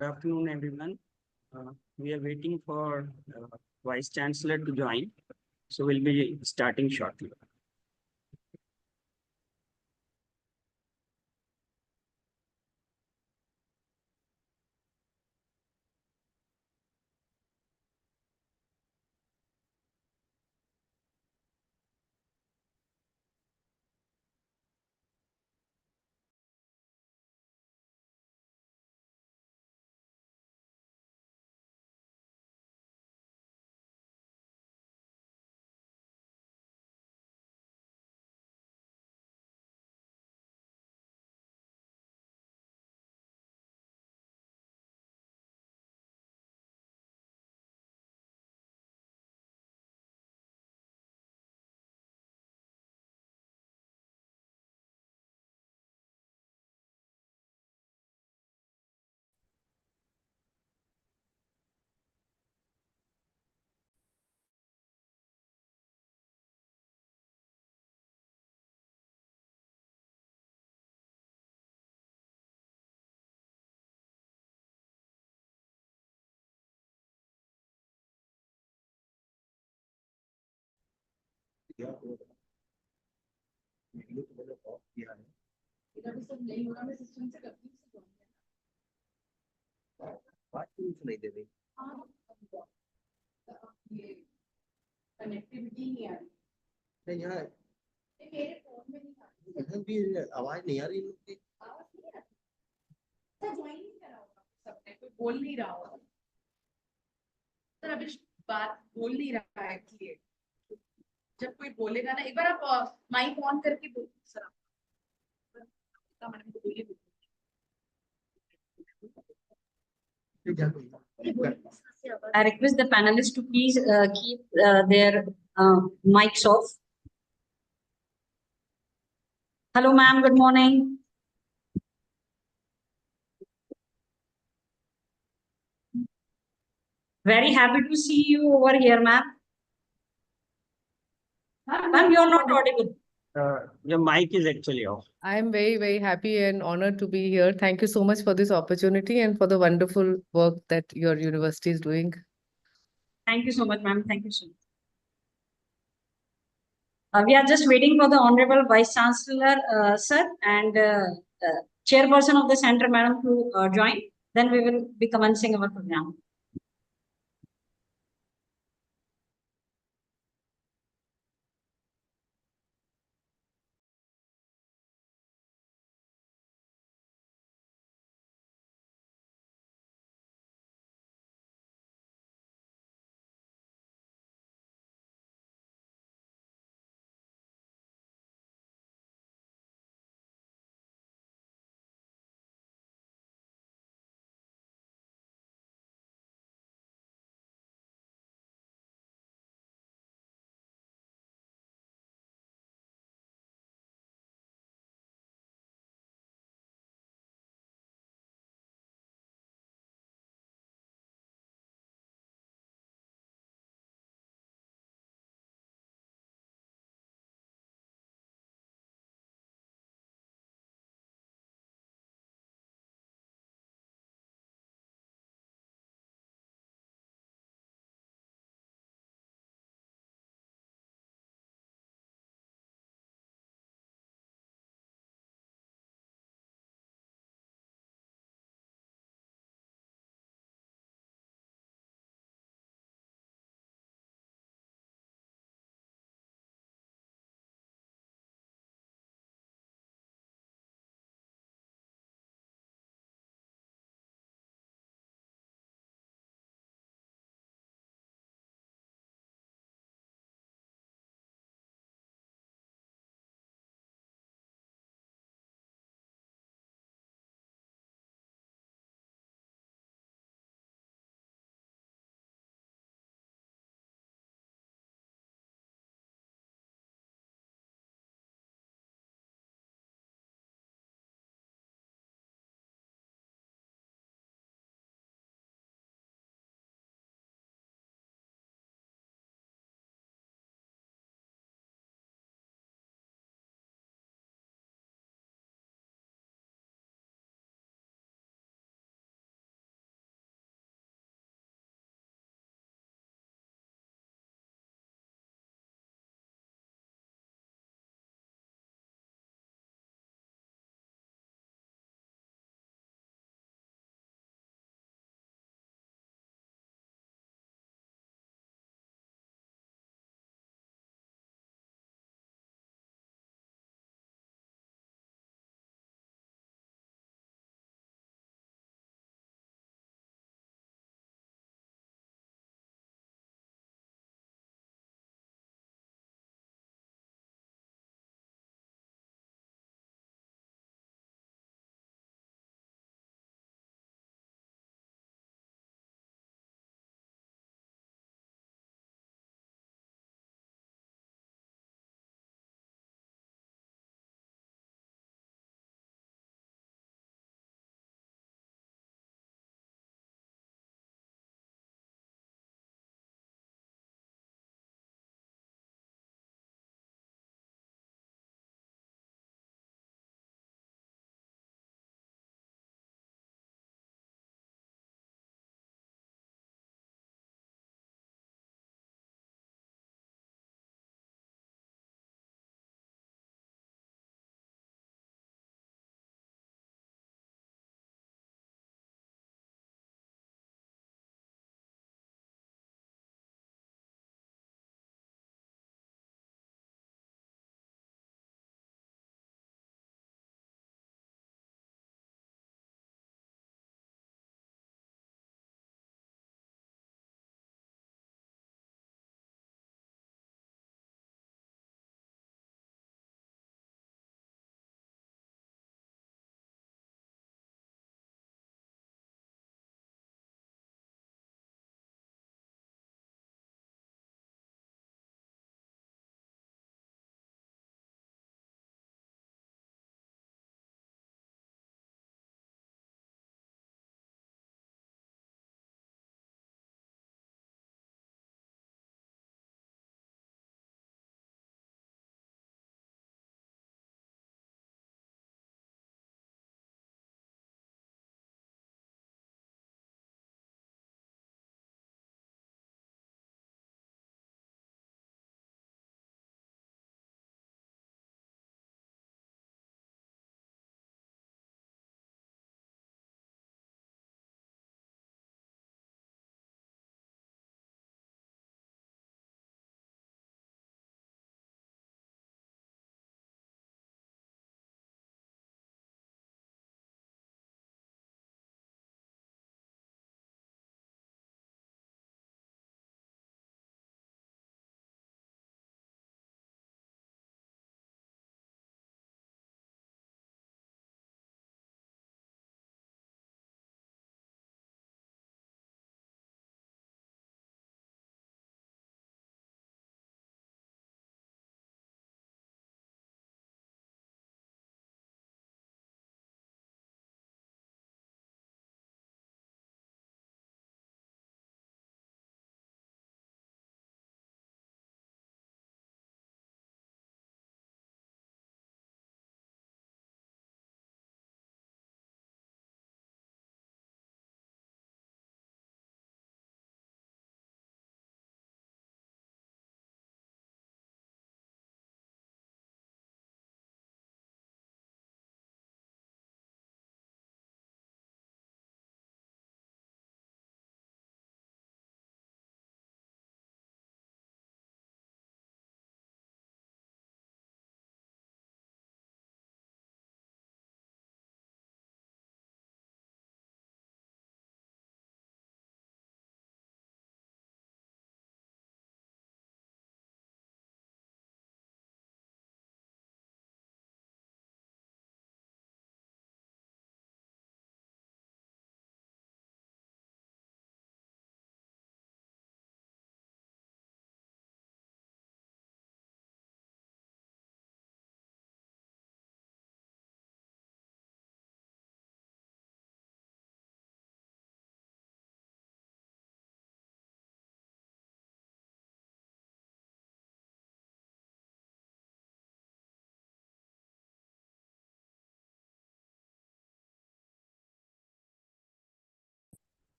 Good afternoon, everyone. We are waiting for Vice Chancellor to join, so we'll be starting shortly. Connectivity नहीं आ रही नहीं यार मेरे phone में नहीं आ रही यहाँ भी आवाज नहीं आ रही इनकी आवाज नहीं आ रही सर ज्वाइन नहीं करा होगा सबने कोई बोल नहीं रहा होगा सर अभी बात बोल नहीं रहा है इसलिए जब कोई बोलेगा ना एक बार आप माइक ऑन करके बोलो सर आप मैडम को बोलिए I request the panelists to please keep their mics off. Hello, ma'am. Good morning. Very happy to see you over here, ma'am. Ma'am, you are not audible. Your mic is actually off. I am very, very happy and honored to be here. Thank you so much for this opportunity and for the wonderful work that your university is doing. Thank you so much, ma'am. Thank you so much. We are just waiting for the Honorable Vice Chancellor, sir, and Chairperson of the Center, madam, to join. Then we will be commencing our program.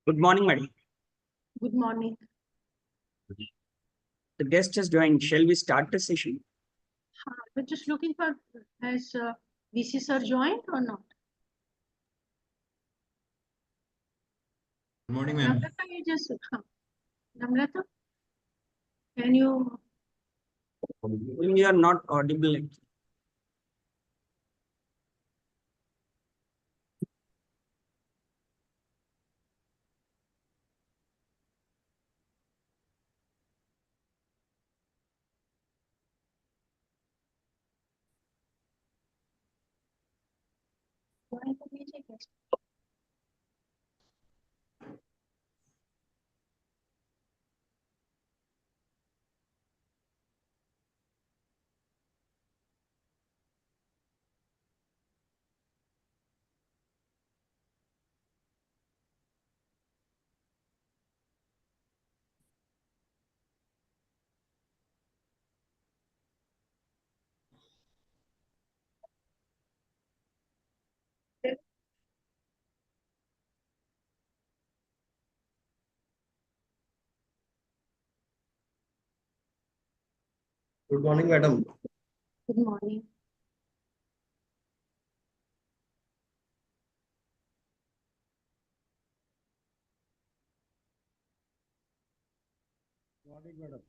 Good morning, madam. Good morning. The guest has joined. Shall we start the session? We're just looking for, has VC sir joined or not? Good morning, ma'am. Namrata, you just, Namrata, can you, You are not audible. join the meeting? Good morning, madam. Good morning. Morning, madam.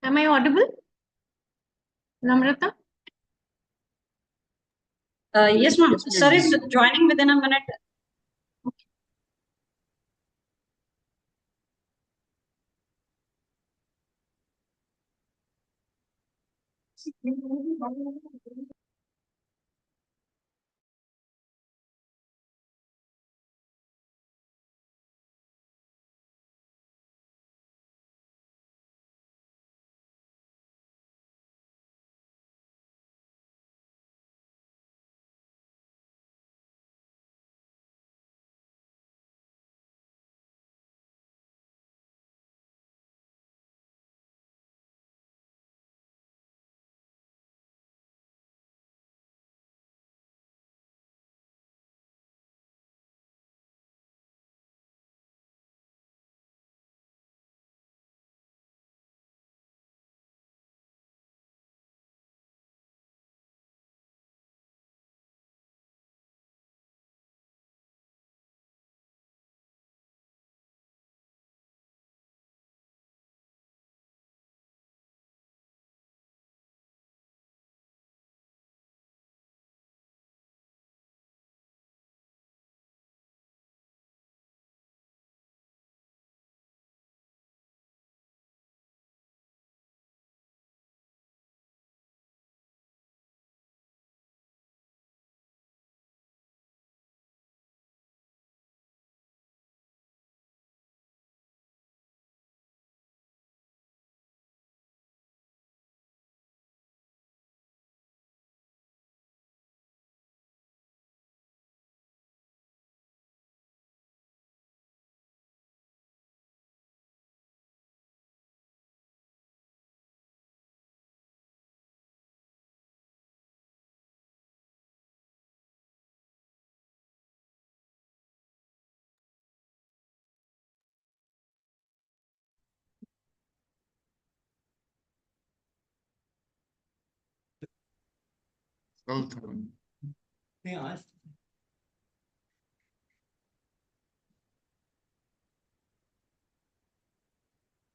Am I audible? Namrata? Yes, ma'am. Yes, Sir is please. joining within a minute.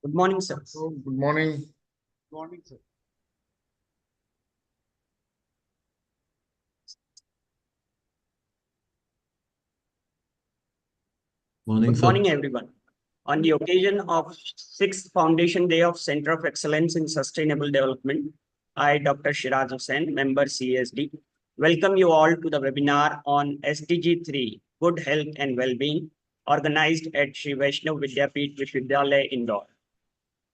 Good morning, sir. Good morning. Morning, sir. Good morning, everyone. On the occasion of 6th Foundation Day of Center of Excellence in Sustainable Development, I, Dr. Shiraz Hussain, member CESD, welcome you all to the webinar on SDG 3, Good Health and Well-being, organized at Sri Vaishnav Vidyapeeth Vishwavidyalaya, Indore.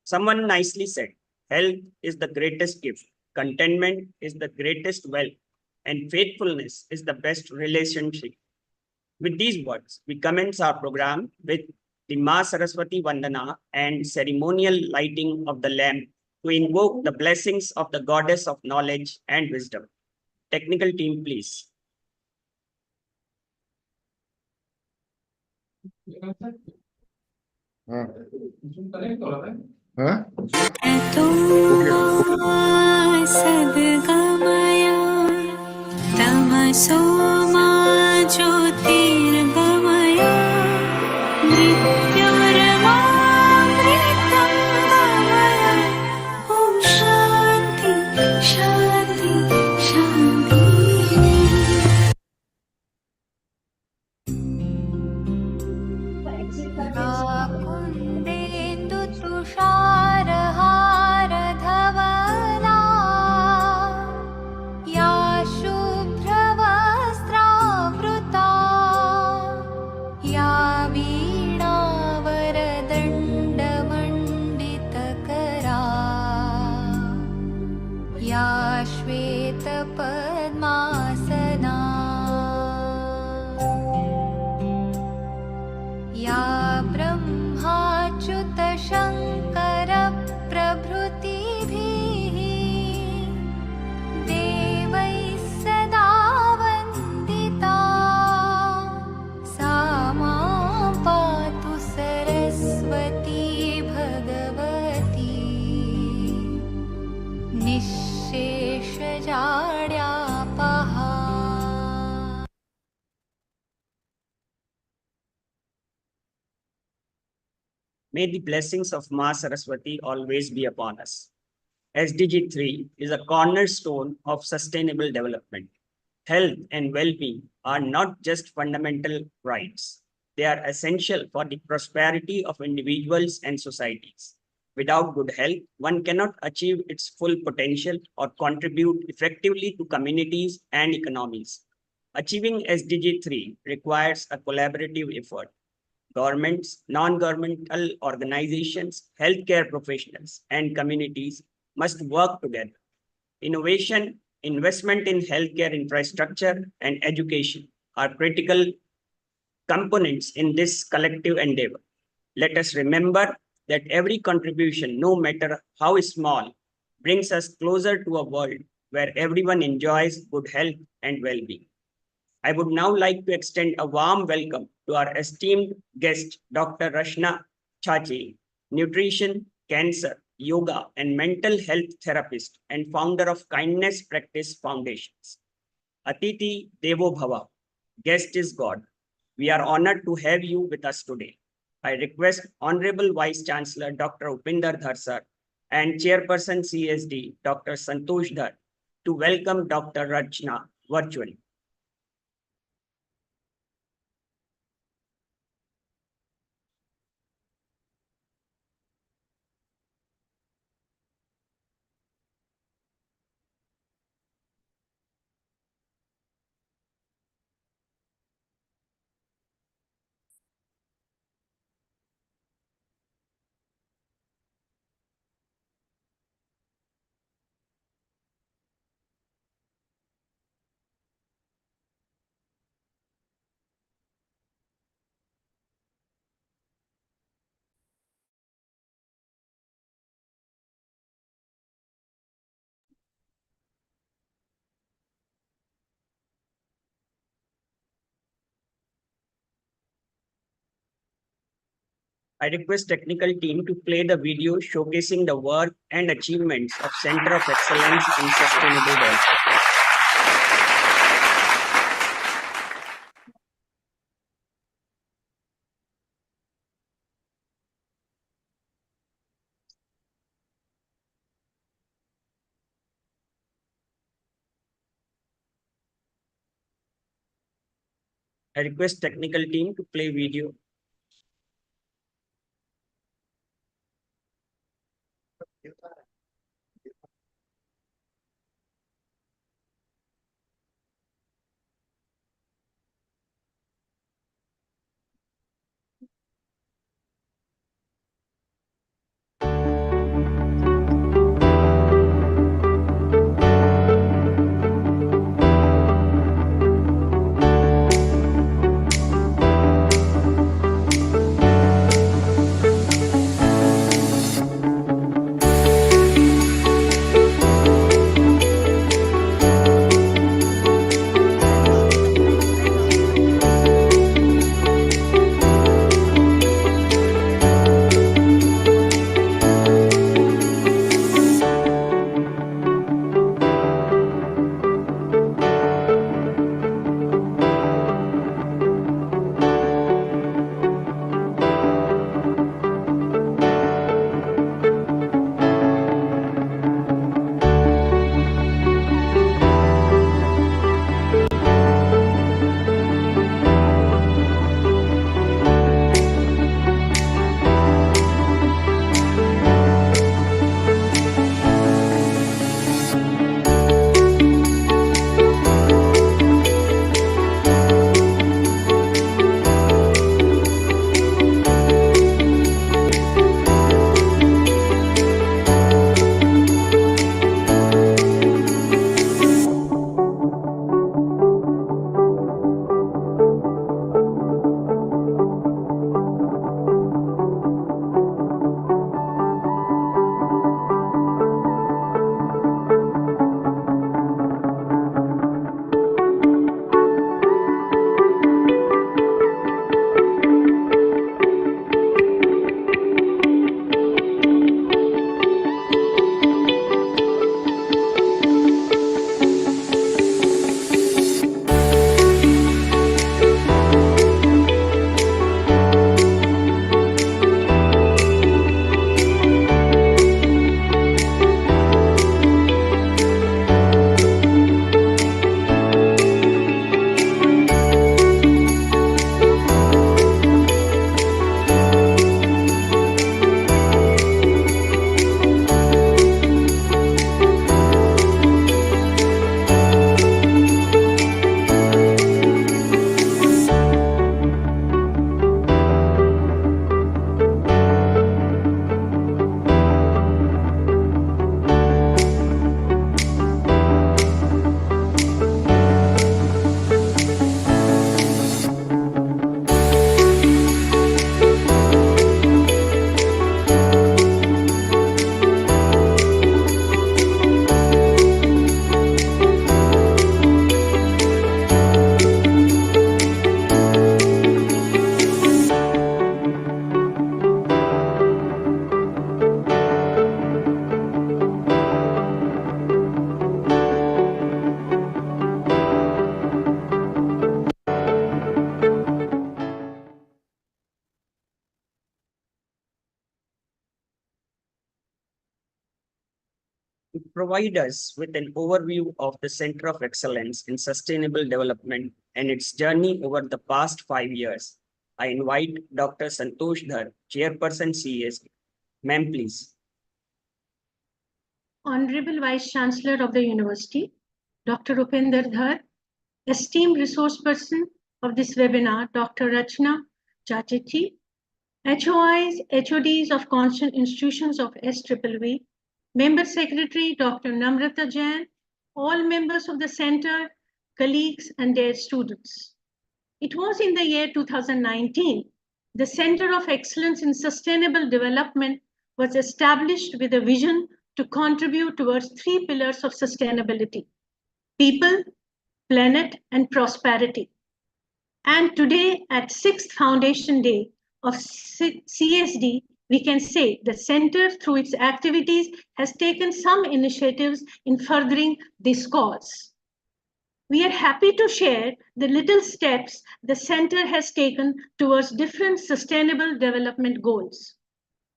Someone nicely said, health is the greatest gift, contentment is the greatest wealth, and faithfulness is the best relationship. With these words, we commence our program with the Ma Saraswati Vandana and ceremonial lighting of the lamp to invoke the blessings of the goddess of knowledge and wisdom. Technical team, please. सद्गमया तमसो मा ज्योतिर्गमया मृत्युर्मामृतं गमय ॐ शान्ति शान्ति शान्तिः या शुभ्रवस्त्रावृता या वीणावरदण्डमण्डितकरा या श्वेतपद्मासना या ब्रह्माच्युतशङ्करप्रभृतिभिः देवैः सदा वन्दिता सा मां पातु Saraswati Bhagwati निःशेषजाड्यापहा May the blessings of Ma Saraswati always be upon us. SDG 3 is a cornerstone of sustainable development. Health and well-being are not just fundamental rights. They are essential for the prosperity of individuals and societies. Without good health, one cannot achieve its full potential or contribute effectively to communities and economies. Achieving SDG 3 requires a collaborative effort. Governments, non-governmental organizations, healthcare professionals, and communities must work together. Innovation, investment in healthcare infrastructure, and education are critical components in this collective endeavor. Let us remember that every contribution, no matter how small, brings us closer to a world where everyone enjoys good health and well-being. I would now like to extend a warm welcome to our esteemed guest, Dr. Rashna Chachi, nutrition, cancer, yoga, and mental health therapist and founder of Kindness Practice Foundations. Atiti Devo Bhava, guest is God. We are honored to have you with us today. I request Honorable Vice Chancellor Dr. Upinder Dhar sir and Chairperson CSD Dr. Santosh Dhar to welcome Dr. Rachna virtually. I request technical team to play the video showcasing the work and achievements of Center of Excellence in Sustainable Development. I request technical team to play video. To provide us with an overview of the Center of Excellence in Sustainable Development and its journey over the past 5 years, I invite Dr. Santosh Dhar, Chairperson CESD. Ma'am, please. Honorable Vice Chancellor of the University, Dr. Rupinder Dhar, esteemed resource person of this webinar, Dr. Rachna Chachetti, HOIs, HODs of constant institutions of SWV, Member Secretary Dr. Namrata Jain, all members of the center, colleagues, and their students. It was in the year 2019, the Center of Excellence in Sustainable Development was established with a vision to contribute towards 3 pillars of sustainability: people, planet, and prosperity. And today, at 6th Foundation Day of CSD, we can say the center, through its activities, has taken some initiatives in furthering this cause. We are happy to share the little steps the center has taken towards different sustainable development goals.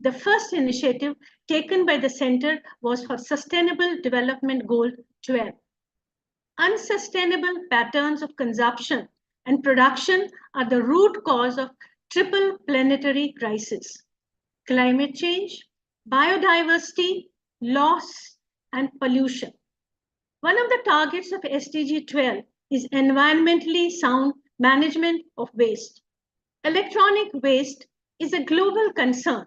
The first initiative taken by the center was for Sustainable Development Goal 12. Unsustainable patterns of consumption and production are the root cause of triple planetary crisis: climate change, biodiversity, loss, and pollution. One of the targets of SDG 12 is environmentally sound management of waste. Electronic waste is a global concern.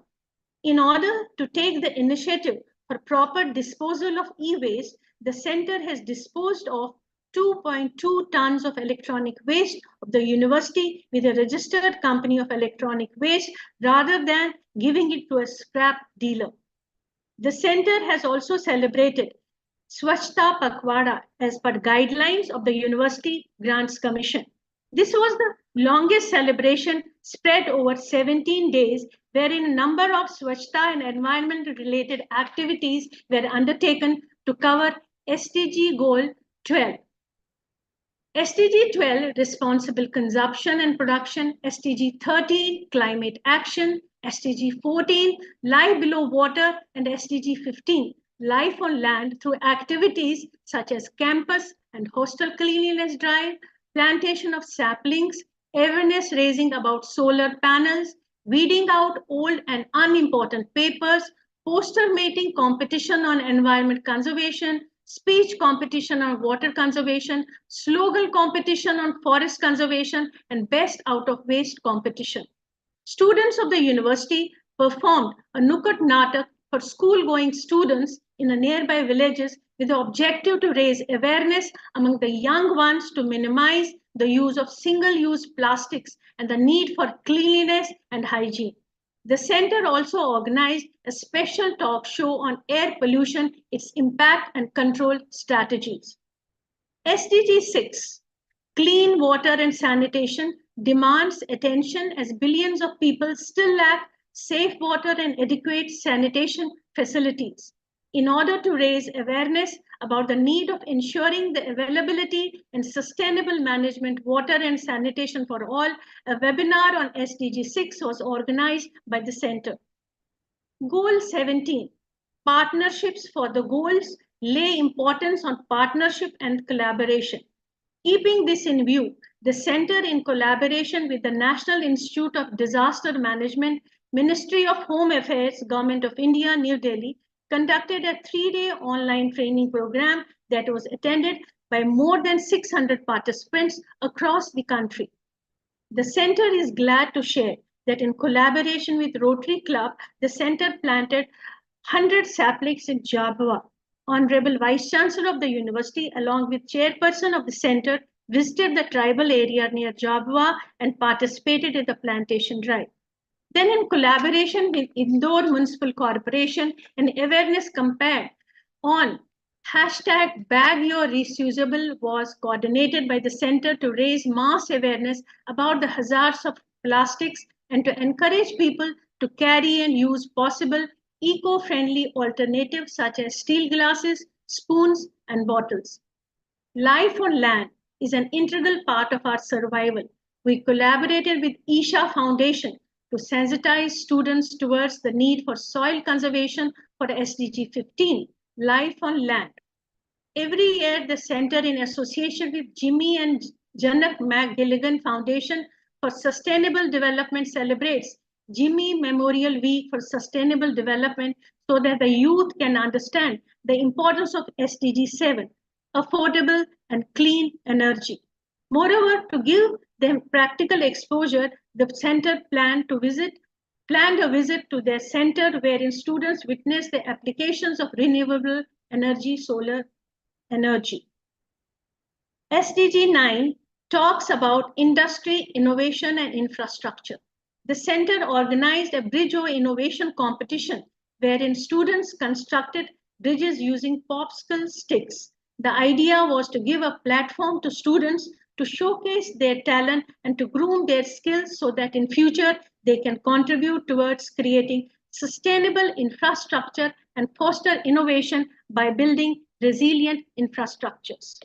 In order to take the initiative for proper disposal of e-waste, the center has disposed of 2.2 tons of electronic waste of the university with a registered company of electronic waste rather than giving it to a scrap dealer. The center has also celebrated Swachhta Pakhwada as per guidelines of the University Grants Commission. This was the longest celebration spread over 17 days, wherein a number of Swachhta and environment-related activities were undertaken to cover SDG Goal 12. SDG 12, Responsible Consumption and Production, SDG 13, Climate Action, SDG 14, Life Below Water, and SDG 15, Life on Land, through activities such as campus and hostel cleanliness drive, plantation of saplings, awareness raising about solar panels, weeding out old and unimportant papers, poster making competition on environment conservation, speech competition on water conservation, slogan competition on forest conservation, and best out of waste competition. Students of the university performed a Nukkad Natak for school-going students in the nearby villages with the objective to raise awareness among the young ones to minimize the use of single-use plastics and the need for cleanliness and hygiene. The center also organized a special talk show on air pollution, its impact and control strategies. SDG 6, Clean Water and Sanitation, demands attention as billions of people still lack safe water and adequate sanitation facilities. In order to raise awareness about the need of ensuring the availability and sustainable management water and sanitation for all, a webinar on SDG 6 was organized by the center. Goal 17, Partnerships for the Goals, lay importance on partnership and collaboration. Keeping this in view, the center, in collaboration with the National Institute of Disaster Management, Ministry of Home Affairs, Government of India, New Delhi, conducted a 3-day online training program that was attended by more than 600 participants across the country. The center is glad to share that in collaboration with Rotary Club, the center planted 100 saplings in Jabwa. Honorable Vice Chancellor of the University, along with Chairperson of the center, visited the tribal area near Jabwa and participated in the plantation drive. Then, in collaboration with Indore Municipal Corporation, an awareness campaign on #BagYourReusable was coordinated by the center to raise mass awareness about the hazards of plastics and to encourage people to carry and use possible eco-friendly alternatives such as steel glasses, spoons, and bottles. Life on land is an integral part of our survival. We collaborated with Isha Foundation to sensitize students towards the need for soil conservation for SDG 15, Life on Land. Every year, the center, in association with Jimmy and Janak McGilligan Foundation for Sustainable Development, celebrates Jimmy Memorial Week for Sustainable Development so that the youth can understand the importance of SDG 7, affordable and clean energy. Moreover, to give them practical exposure, the center planned a visit to their center wherein students witnessed the applications of renewable energy, solar energy. SDG 9 talks about industry, innovation, and infrastructure. The center organized a Bridge of Innovation competition wherein students constructed bridges using popsicle sticks. The idea was to give a platform to students to showcase their talent and to groom their skills so that in future they can contribute towards creating sustainable infrastructure and foster innovation by building resilient infrastructures.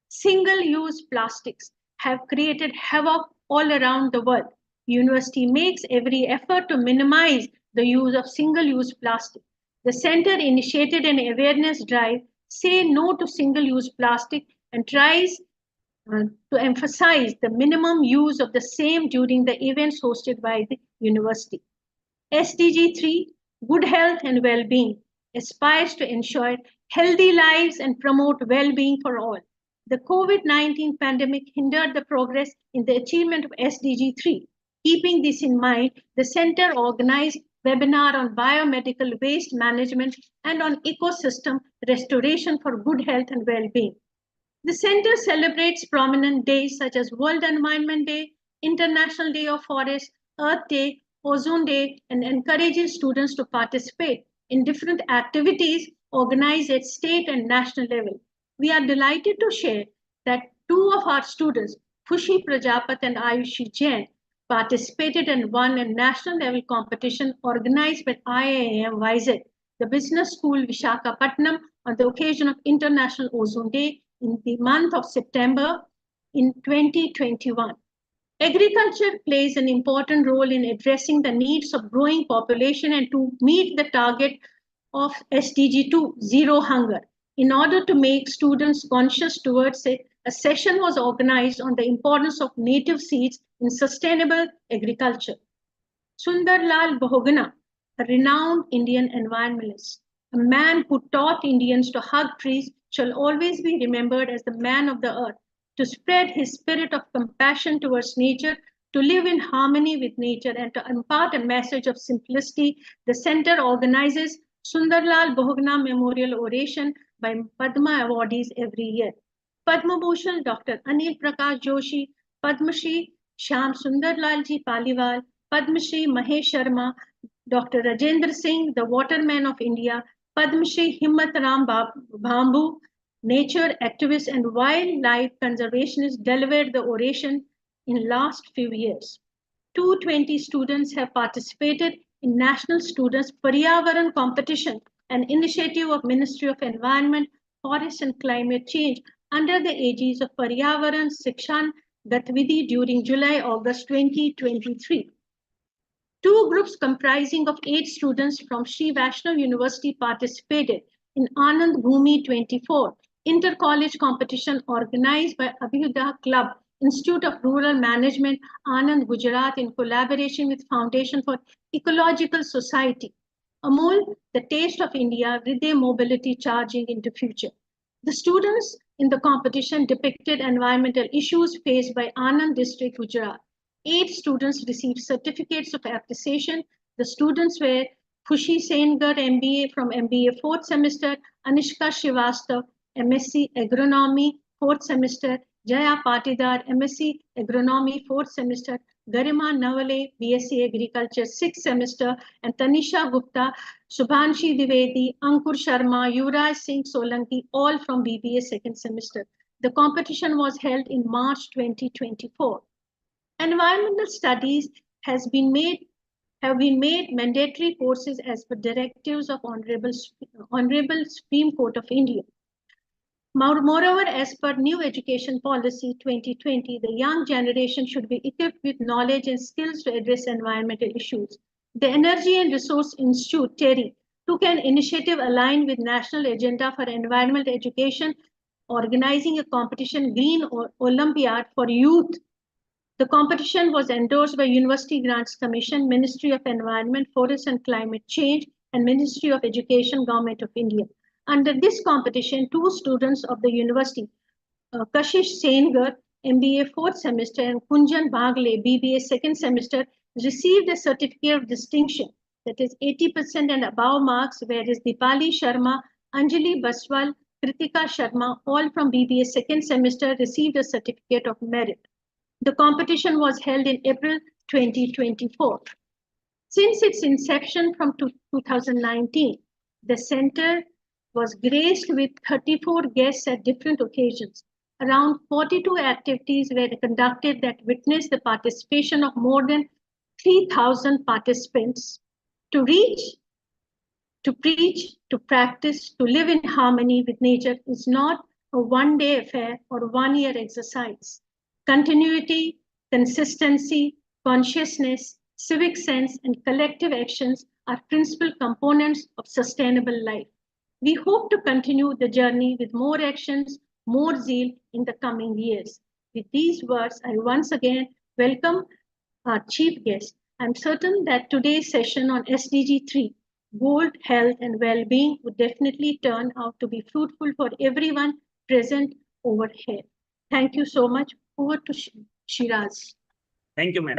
Single-use plastics have created havoc all around the world. University makes every effort to minimize the use of single-use plastic. The center initiated an awareness drive, Say No to Single-Use Plastic, and tries to emphasize the minimum use of the same during the events hosted by the university. SDG 3, good health and well-being, aspires to ensure healthy lives and promote well-being for all. The COVID-19 pandemic hindered the progress in the achievement of SDG 3. Keeping this in mind, the center organized webinar on biomedical waste management and on ecosystem restoration for good health and well-being. The center celebrates prominent days such as World Environment Day, International Day of Forest, Earth Day, Ozone Day, and encourages students to participate in different activities organized at state and national level. We are delighted to share that two of our students, Khushi Prajapat and Ayushi Jain, participated and won a national level competition organized by IIM WISET, the business school Vishakhapatnam, on the occasion of International Ozone Day in the month of September in 2021. Agriculture plays an important role in addressing the needs of growing population and to meet the target of SDG 2, zero hunger. In order to make students conscious towards it, a session was organized on the importance of native seeds in sustainable agriculture. Sundarlal Bahuguna, a renowned Indian environmentalist, a man who taught Indians to hug trees, shall always be remembered as the man of the earth, to spread his spirit of compassion towards nature, to live in harmony with nature, and to impart a message of simplicity. The center organizes Sundarlal Bahuguna Memorial Oration by Padma awardees every year. Padma Bhushan Dr. Anil Prakash Joshi, Padma Shri Shyam Sundarlalji Paliwal, Padma Shri Mahesh Sharma, Dr. Rajendra Singh, the Waterman of India, Padma Shri Himmat Ram Bambu, nature activist and wildlife conservationist, delivered the oration in last few years. 220 students have participated in National Students Paryavaran Competition, an initiative of Ministry of Environment, Forest and Climate Change under the aegis of Paryavaran Shikshan Gatvidhi during July-August 2023. Two groups comprising of 8 students from Sri Vaishnav University participated in Anand Bhumi 24, inter-college competition organized by Abhyuday Club, Institute of Rural Management, Anand, Gujarat, in collaboration with Foundation for Ecological Society. Amol, the taste of India, with their mobility charging into future. The students in the competition depicted environmental issues faced by Anand district, Gujarat. 8 students received certificates of appreciation. The students were Khushi Sengar, MBA from MBA 4th semester, Anishka Srivastav, MSc Agronomy 4th semester, Jaya Patidar, MSc Agronomy 4th semester, Garima Navale, BSc Agriculture 6th semester, and Tanisha Gupta, Subhanshi Dwivedi, Ankur Sharma, Yuvraj Singh Solanki, all from BBA 2nd semester. The competition was held in March 2024. Environmental studies have been made mandatory courses as per directives of Honorable Supreme Court of India. Moreover, as per new education policy 2020, the young generation should be equipped with knowledge and skills to address environmental issues. The Energy and Resource Institute, TERI, took an initiative aligned with National Agenda for Environmental Education, organizing a competition, Green Olympiad for Youth. The competition was endorsed by University Grants Commission, Ministry of Environment, Forest and Climate Change, and Ministry of Education, Government of India. Under this competition, 2 students of the university, Kashish Sengar, MBA 4th semester, and Kunjan Bhagle, BBA 2nd semester, received a certificate of distinction, that is 80% and above marks, whereas Dipali Sharma, Anjali Baswal, Kritika Sharma, all from BBA 2nd semester, received a certificate of merit. The competition was held in April 2024. Since its inception from 2019, the center was graced with 34 guests at different occasions. Around 42 activities were conducted that witnessed the participation of more than 3,000 participants. To reach, to preach, to practice, to live in harmony with nature is not a one-day affair or one-year exercise. Continuity, consistency, consciousness, civic sense, and collective actions are principal components of sustainable life. We hope to continue the journey with more actions, more zeal in the coming years. With these words, I once again welcome our chief guest. I'm certain that today's session on SDG 3, gold, health, and well-being would definitely turn out to be fruitful for everyone present over here. Thank you so much. Over to Shiraz. Thank you, ma'am.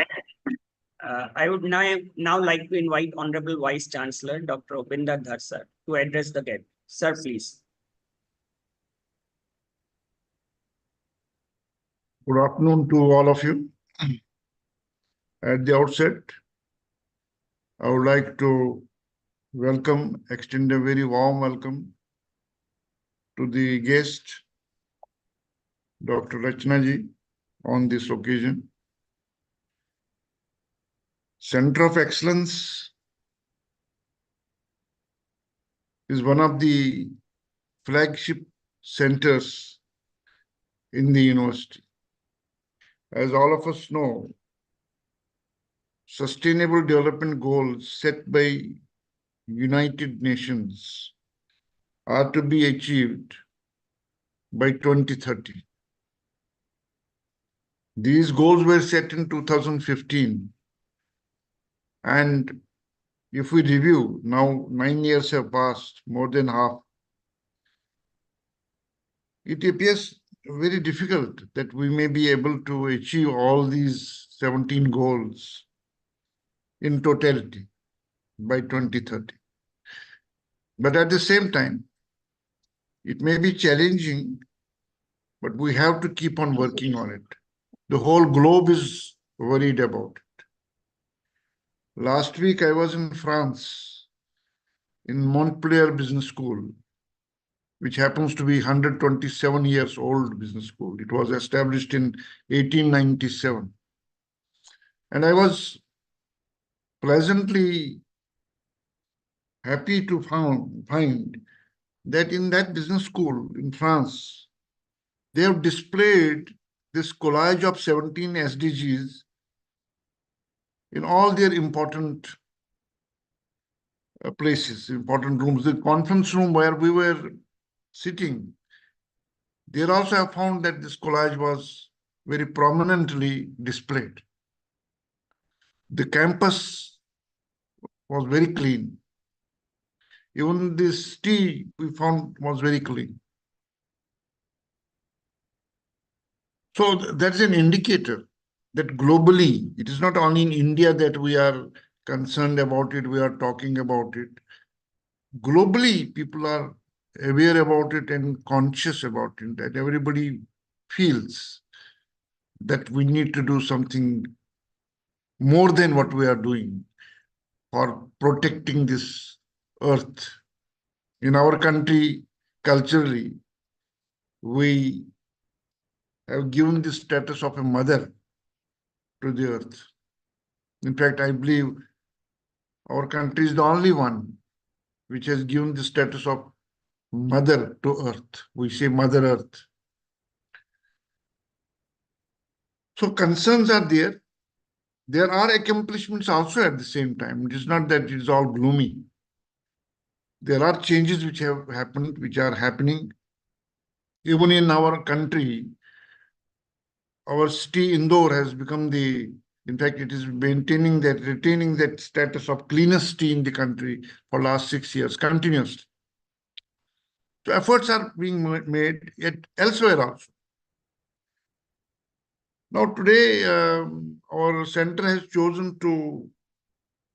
I would now like to invite Honorable Vice Chancellor, Dr. Upinder Dhar, sir, to address the guest. Sir, please. Good afternoon to all of you. At the outset, I would like to extend a very warm welcome to the guest, Dr. Rachna ji, on this occasion. Center of Excellence is one of the flagship centers in the university. As all of us know, Sustainable Development Goals set by United Nations are to be achieved by 2030. These goals were set in 2015. And if we review, now 9 years have passed, more than half. It appears very difficult that we may be able to achieve all these 17 goals in totality by 2030. But at the same time, it may be challenging, but we have to keep on working on it. The whole globe is worried about it. Last week, I was in France, in Montpellier Business School, which happens to be 127 years old business school. It was established in 1897. And I was pleasantly happy to find that in that business school in France, they have displayed this collage of 17 SDGs in all their important places, important rooms. The conference room where we were sitting, there also have found that this collage was very prominently displayed. The campus was very clean. Even this tea we found was very clean. So that's an indicator that globally, it is not only in India that we are concerned about it, we are talking about it. Globally, people are aware about it and conscious about it, that everybody feels that we need to do something more than what we are doing for protecting this earth. In our country, culturally, we have given the status of a mother to the earth. In fact, I believe our country is the only one which has given the status of mother to earth. We say Mother Earth. So concerns are there. There are accomplishments also at the same time. It is not that it is all gloomy. There are changes which have happened, which are happening. Even in our country, our city Indore has become in fact, it is retaining that status of cleanest city in the country for last 6 years, continuously. So efforts are being made elsewhere also. Now today, our center has chosen to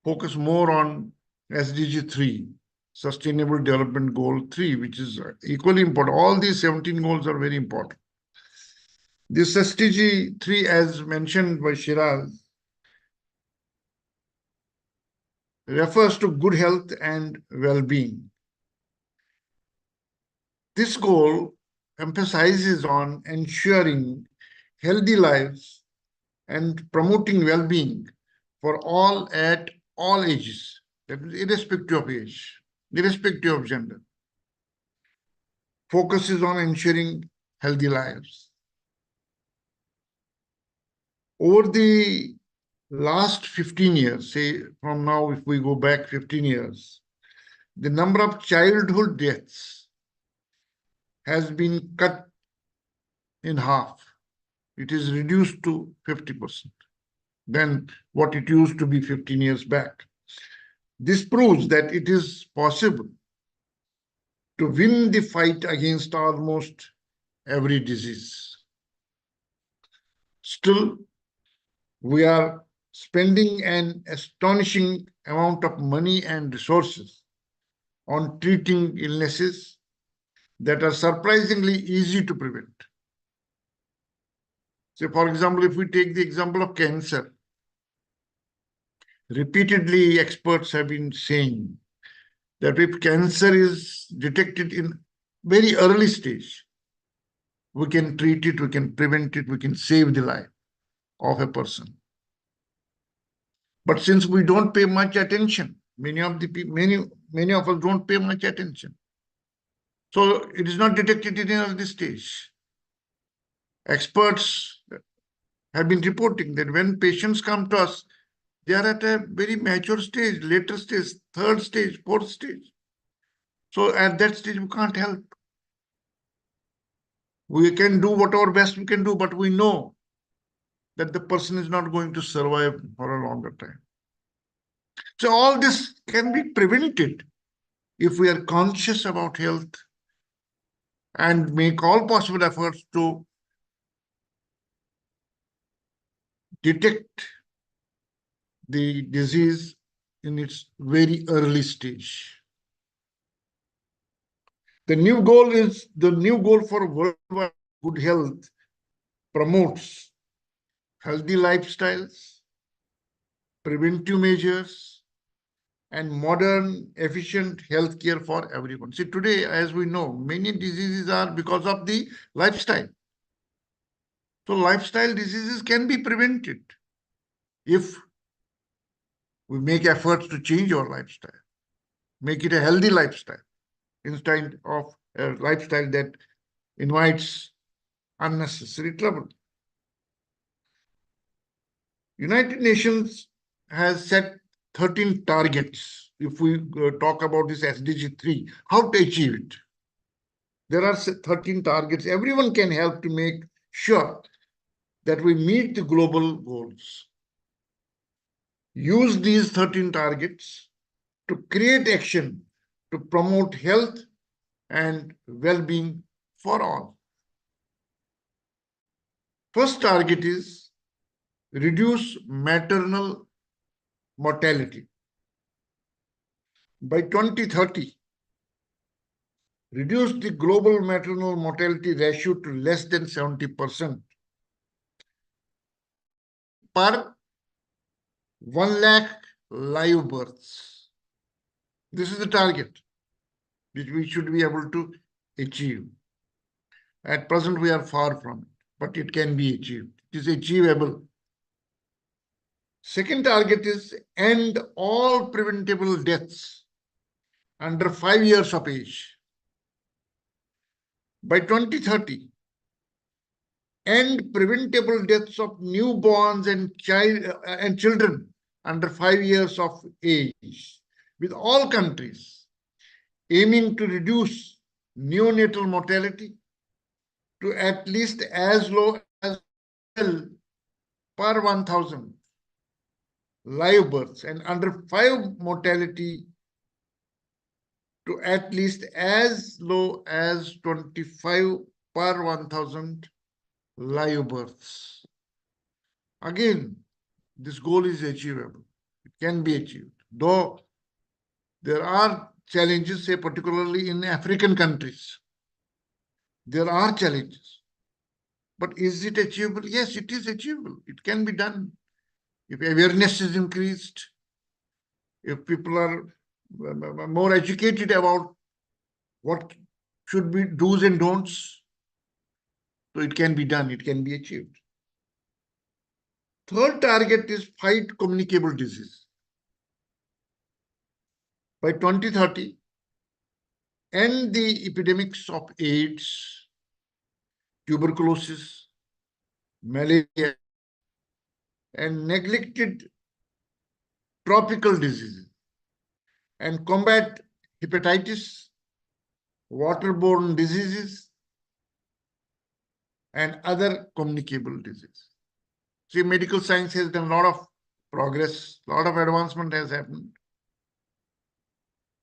focus more on SDG 3, Sustainable Development Goal 3, which is equally important. All these 17 goals are very important. This SDG 3, as mentioned by Shiraz, refers to good health and well-being. This goal emphasizes on ensuring healthy lives and promoting well-being for all at all ages, irrespective of age, irrespective of gender. Focuses on ensuring healthy lives. Over the last 15 years, say from now, if we go back 15 years, the number of childhood deaths has been cut in half. It is reduced to 50% than what it used to be 15 years back. This proves that it is possible to win the fight against almost every disease. Still, we are spending an astonishing amount of money and resources on treating illnesses that are surprisingly easy to prevent. So, for example, if we take the example of cancer, repeatedly experts have been saying that if cancer is detected in very early stage, we can treat it, we can prevent it, we can save the life of a person. But since we don't pay much attention, many of us don't pay much attention. So it is not detected in early stage. Experts have been reporting that when patients come to us, they are at a very mature stage, later stage, third stage, fourth stage. So at that stage, we can't help. We can do whatever best we can do, but we know that the person is not going to survive for a longer time. So all this can be prevented if we are conscious about health and make all possible efforts to detect the disease in its very early stage. The new goal for worldwide good health promotes healthy lifestyles, preventive measures, and modern, efficient healthcare for everyone. See, today, as we know, many diseases are because of the lifestyle. So lifestyle diseases can be prevented if we make efforts to change our lifestyle, make it a healthy lifestyle instead of a lifestyle that invites unnecessary trouble. United Nations has set 13 targets. If we talk about this SDG 3, how to achieve it? There are 13 targets. Everyone can help to make sure that we meet the global goals. Use these 13 targets to create action to promote health and well-being for all. First target is reduce maternal mortality. By 2030, reduce the global maternal mortality ratio to less than 70% per 1 lakh live births. This is the target which we should be able to achieve. At present, we are far from it, but it can be achieved. It is achievable. Second target is end all preventable deaths under 5 years of age. By 2030, end preventable deaths of newborns and children under 5 years of age, with all countries aiming to reduce neonatal mortality to at least as low as per 1,000 live births, and under 5 mortality to at least as low as 25 per 1,000 live births. Again, this goal is achievable. It can be achieved, though there are challenges, say particularly in African countries. There are challenges. But is it achievable? Yes, it is achievable. It can be done. If awareness is increased, if people are more educated about what should be do's and don'ts, so it can be done, it can be achieved. Third target is fight communicable disease. By 2030, end the epidemics of AIDS, tuberculosis, malaria, and neglected tropical diseases, and combat hepatitis, waterborne diseases, and other communicable diseases. See, medical science has done a lot of progress, a lot of advancement has happened.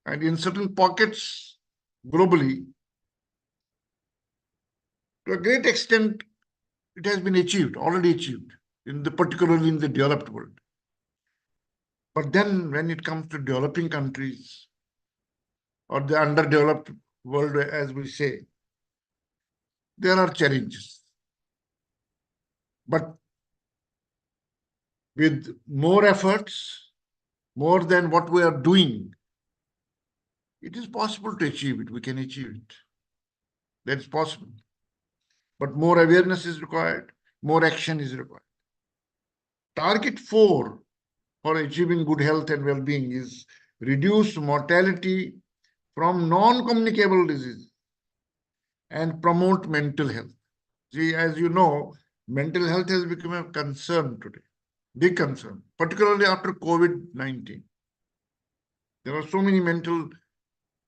And in certain pockets globally, to a great extent, it has been achieved, already achieved, particularly in the developed world. But then when it comes to developing countries or the underdeveloped world, as we say, there are challenges. But with more efforts, more than what we are doing, it is possible to achieve it. We can achieve it. That is possible. But more awareness is required, more action is required. Target 4 for achieving good health and well-being is reduce mortality from non-communicable diseases and promote mental health. See, as you know, mental health has become a concern today, big concern, particularly after COVID-19. There are so many mental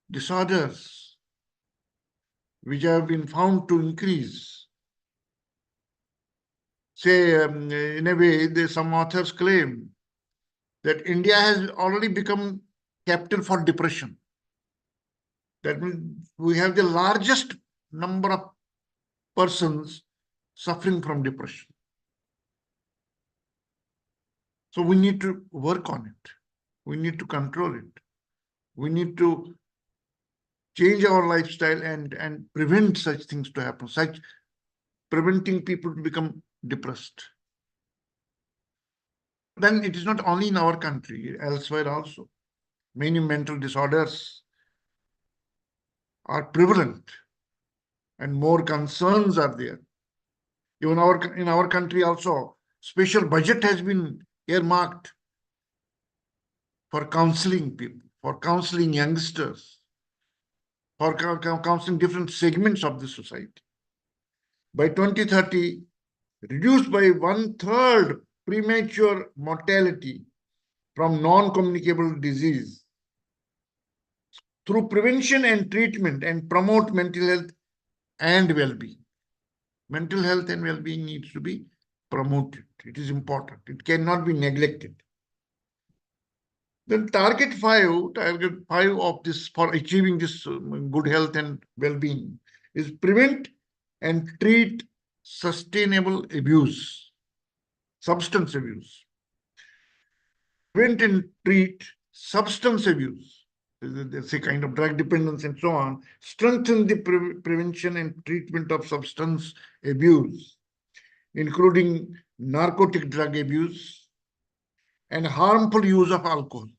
disorders which have been found to increase. Say, in a way, some authors claim that India has already become capital for depression. That means we have the largest number of persons suffering from depression. So we need to work on it. We need to control it. We need to change our lifestyle and prevent such things to happen, preventing people to become depressed. Then it is not only in our country, elsewhere also. Many mental disorders are prevalent and more concerns are there. Even in our country also, special budget has been earmarked for counseling people, for counseling youngsters, for counseling different segments of the society. By 2030, reduced by 1/3 premature mortality from non-communicable disease through prevention and treatment and promote mental health and well-being. Mental health and well-being needs to be promoted. It is important. It cannot be neglected. Then target 5 of this for achieving this good health and well-being is prevent and treat sustainable abuse, substance abuse. Prevent and treat substance abuse. There's a kind of drug dependence and so on. Strengthen the prevention and treatment of substance abuse, including narcotic drug abuse and harmful use of alcohol.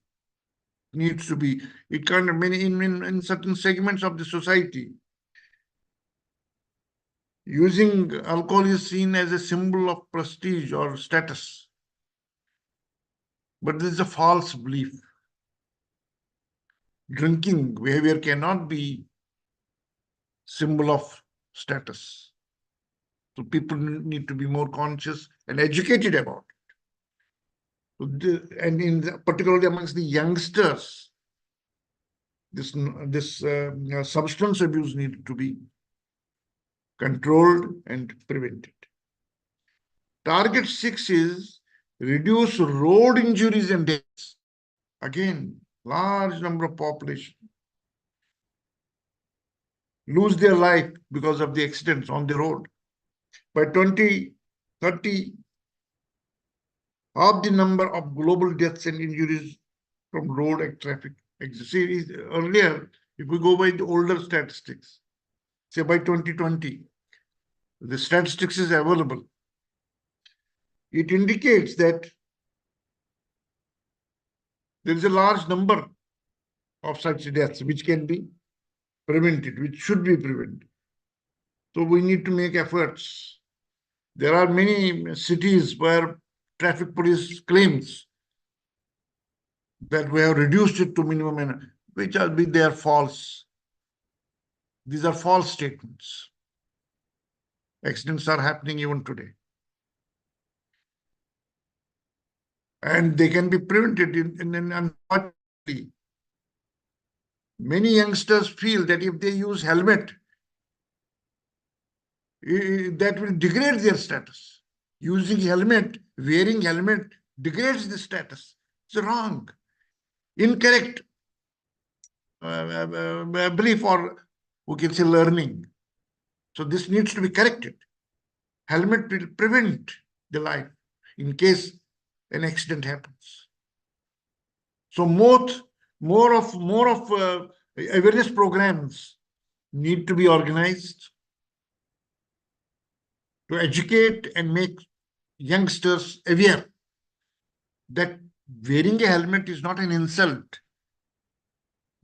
Needs to be, it kind of many in certain segments of the society, using alcohol is seen as a symbol of prestige or status. But this is a false belief. Drinking behavior cannot be symbol of status. So people need to be more conscious and educated about it. And particularly amongst the youngsters, this substance abuse needs to be controlled and prevented. Target 6 is reduce road injuries and deaths. Again, large number of population lose their life because of the accidents on the road. By 2030, half the number of global deaths and injuries from road and traffic. See, earlier, if we go by the older statistics, say by 2020, the statistics is available. It indicates that there is a large number of such deaths which can be prevented, which should be prevented. So we need to make efforts. There are many cities where traffic police claims that we have reduced it to minimum, which they are false. These are false statements. Accidents are happening even today. And they can be prevented. Unfortunately, many youngsters feel that if they use helmet, that will degrade their status. Using helmet, wearing helmet degrades the status. It's wrong, incorrect belief, or we can say learning. So this needs to be corrected. Helmet will prevent the life in case an accident happens. So more of awareness programs need to be organized to educate and make youngsters aware that wearing a helmet is not an insult,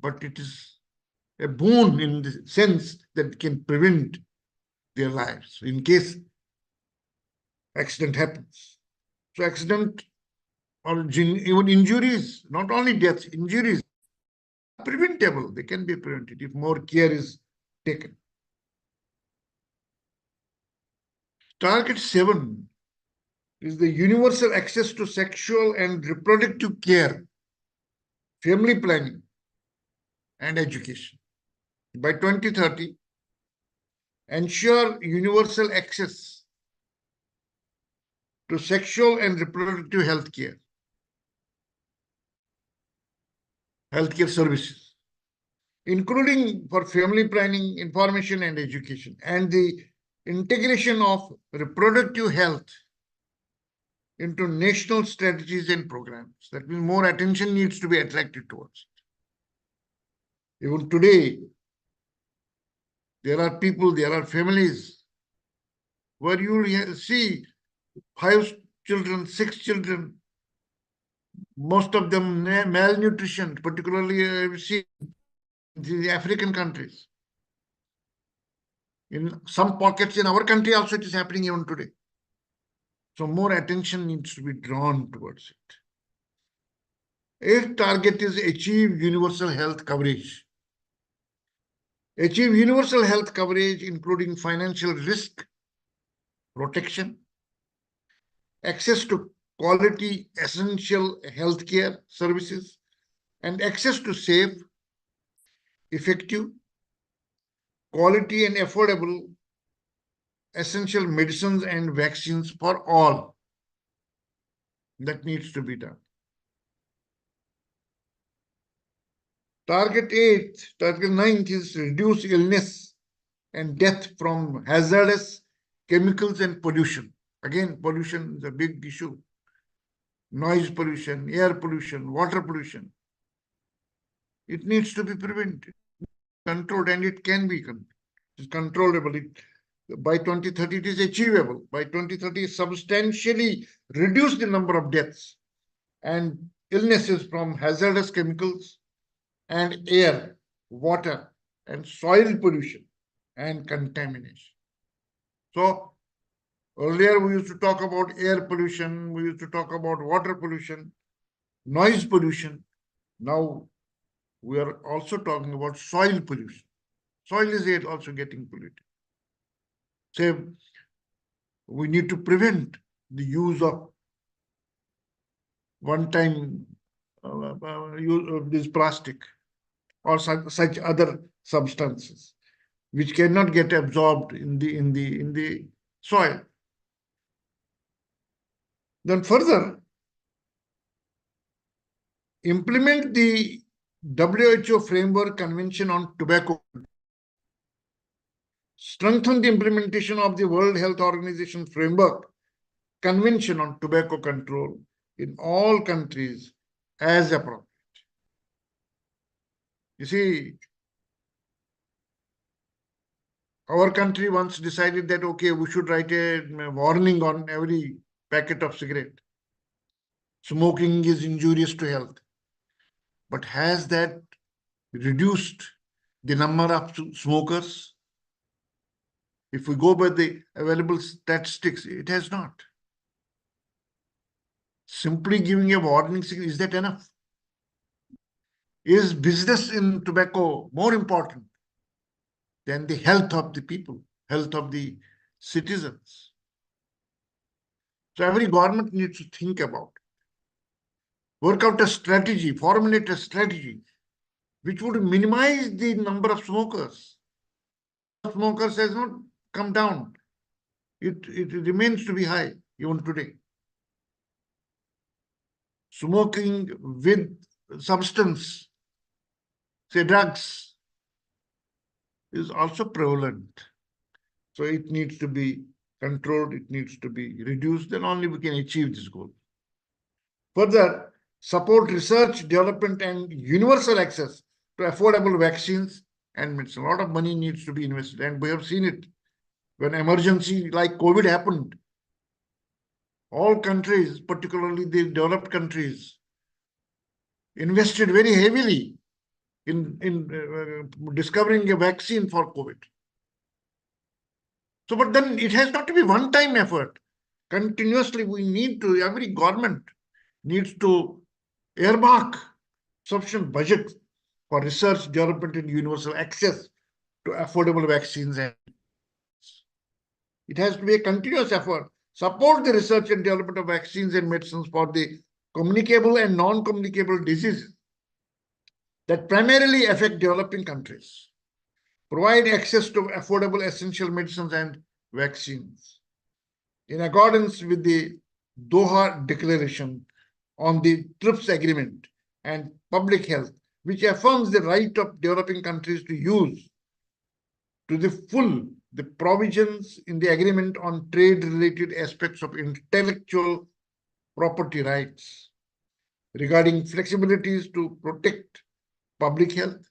but it is a boon in the sense that it can prevent their lives in case accident happens. So accident or even injuries, not only deaths, injuries are preventable. They can be prevented if more care is taken. Target 7 is the universal access to sexual and reproductive care, family planning, and education. By 2030, ensure universal access to sexual and reproductive healthcare services, including for family planning, information, and education, and the integration of reproductive health into national strategies and programs. That means more attention needs to be attracted towards it. Even today, there are people, there are families where you see 5 children, 6 children, most of them malnutrition, particularly we see in the African countries. In some pockets in our country also it is happening even today. So more attention needs to be drawn towards it. 8th target is achieve universal health coverage. Achieve universal health coverage, including financial risk protection, access to quality essential healthcare services, and access to safe, effective, quality, and affordable essential medicines and vaccines for all. That needs to be done. Target 9 is reduce illness and death from hazardous chemicals and pollution. Again, pollution is a big issue. Noise pollution, air pollution, water pollution. It needs to be prevented, controlled, and it can be controlled. It's controllable. By 2030, it is achievable. By 2030, substantially reduce the number of deaths and illnesses from hazardous chemicals and air, water, and soil pollution and contamination. So earlier we used to talk about air pollution, we used to talk about water pollution, noise pollution. Now we are also talking about soil pollution. Soil is also getting polluted. So we need to prevent the use of one-time use of this plastic or such other substances which cannot get absorbed in the soil. Then further, implement the WHO Framework Convention on Tobacco. Strengthen the implementation of the World Health Organization Framework Convention on Tobacco Control in all countries as appropriate. You see, our country once decided that, okay, we should write a warning on every packet of cigarette. Smoking is injurious to health. But has that reduced the number of smokers? If we go by the available statistics, it has not. Simply giving a warning signal, is that enough? Is business in tobacco more important than the health of the people, health of the citizens? So every government needs to think about it. Work out a strategy, formulate a strategy which would minimize the number of smokers. Smokers has not come down. it remains to be high even today. Smoking with substance, say drugs, is also prevalent. So it needs to be controlled, it needs to be reduced, then only we can achieve this goal. Further, support research, development, and universal access to affordable vaccines and medicine. A lot of money needs to be invested, and we have seen it. When emergency like COVID happened, all countries, particularly the developed countries, invested very heavily in discovering a vaccine for COVID. So, but then it has not to be one-time effort. Continuously, we need to, every government needs to earmark sufficient budget for research, development, and universal access to affordable vaccines. And it has to be a continuous effort. Support the research and development of vaccines and medicines for the communicable and non-communicable diseases that primarily affect developing countries. Provide access to affordable essential medicines and vaccines. In accordance with the Doha Declaration on the TRIPS Agreement and public health, which affirms the right of developing countries to use to the full the provisions in the agreement on trade-related aspects of intellectual property rights regarding flexibilities to protect public health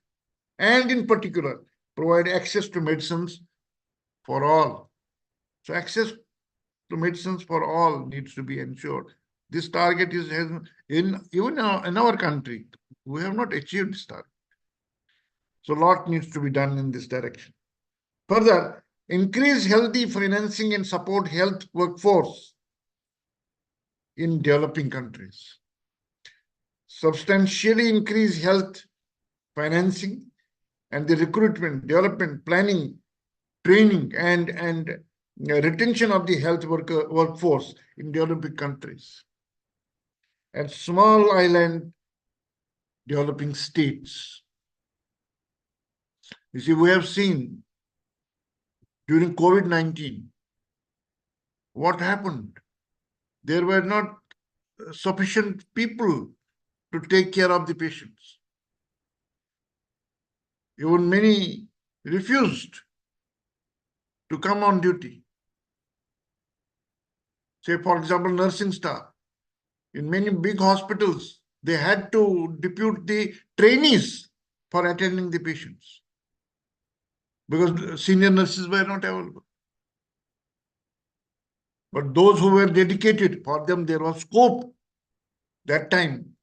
and in particular provide access to medicines for all. So access to medicines for all needs to be ensured. This target is even in our country, we have not achieved this target. So a lot needs to be done in this direction. Further, increase healthy financing and support health workforce in developing countries. Substantially increase health financing and the recruitment, development, planning, training, and retention of the health workforce in developing countries and small island developing states. You see, we have seen during COVID-19 what happened. There were not sufficient people to take care of the patients. Even many refused to come on duty. Say, for example, nursing staff. In many big hospitals, they had to depute the trainees for attending the patients because senior nurses were not available. But those who were dedicated, for them there was scope that time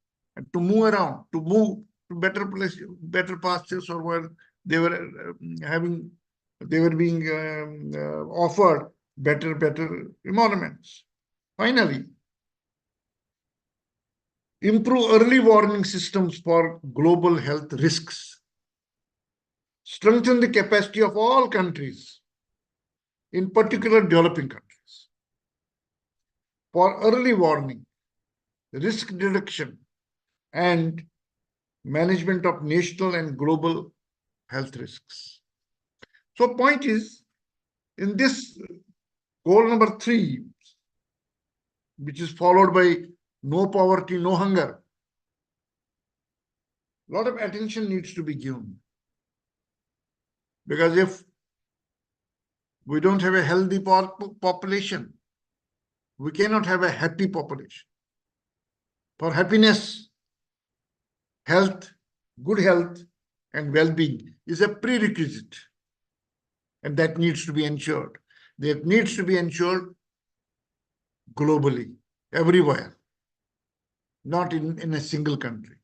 to move around, to move to better places, better pastures, or where they were being offered better environments. Finally, improve early warning systems for global health risks. Strengthen the capacity of all countries, in particular developing countries, for early warning, risk reduction, and management of national and global health risks. So point is, in this goal number 3, which is followed by no poverty, no hunger, a lot of attention needs to be given. Because if we don't have a healthy population, we cannot have a happy population. For happiness, health, good health, and well-being is a prerequisite. And that needs to be ensured. That needs to be ensured globally, everywhere, not in a single country.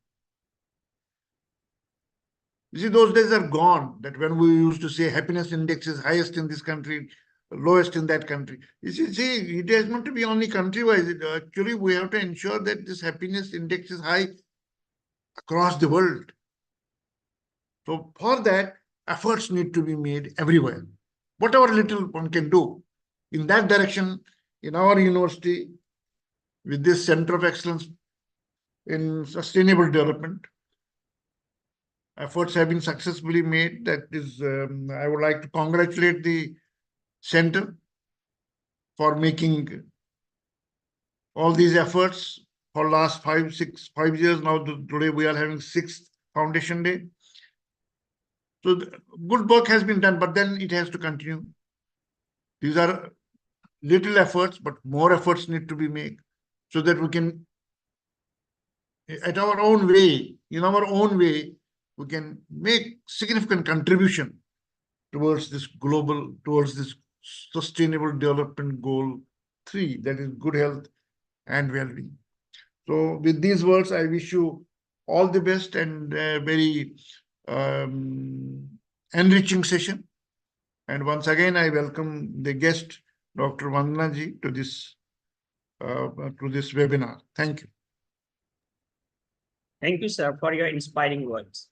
You see, those days are gone, that when we used to say happiness index is highest in this country, lowest in that country. You see, it has not to be only country-wise. Actually, we have to ensure that this happiness index is high across the world. So for that, efforts need to be made everywhere. Whatever little one can do in that direction, in our university, with this Center of Excellence in Sustainable Development, efforts have been successfully made. That is, I would like to congratulate the center for making all these efforts for last 5 years now. Today we are having 6th Foundation Day. So good work has been done, but then it has to continue. These are little efforts, but more efforts need to be made so that we can, at our own way, in our own way, we can make significant contribution towards this sustainable development goal 3, that is good health and well-being. So with these words, I wish you all the best and very enriching session. And once again, I welcome the guest, Dr. Vandana ji, to this webinar. Thank you. Thank you, sir, for your inspiring words.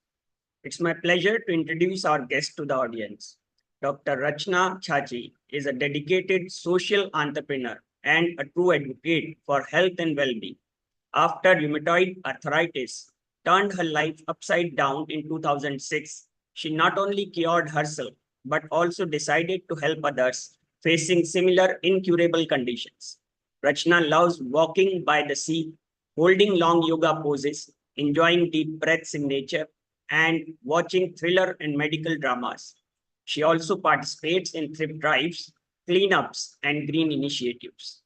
It's my pleasure to introduce our guest to the audience. Dr. Rachna Chachi is a dedicated social entrepreneur and a true advocate for health and well-being. After rheumatoid arthritis turned her life upside down in 2006, she not only cured herself, but also decided to help others facing similar incurable conditions. Rachna loves walking by the sea, holding long yoga poses, enjoying deep breaths in nature, and watching thriller and medical dramas. She also participates in thrift drives, cleanups, and green initiatives.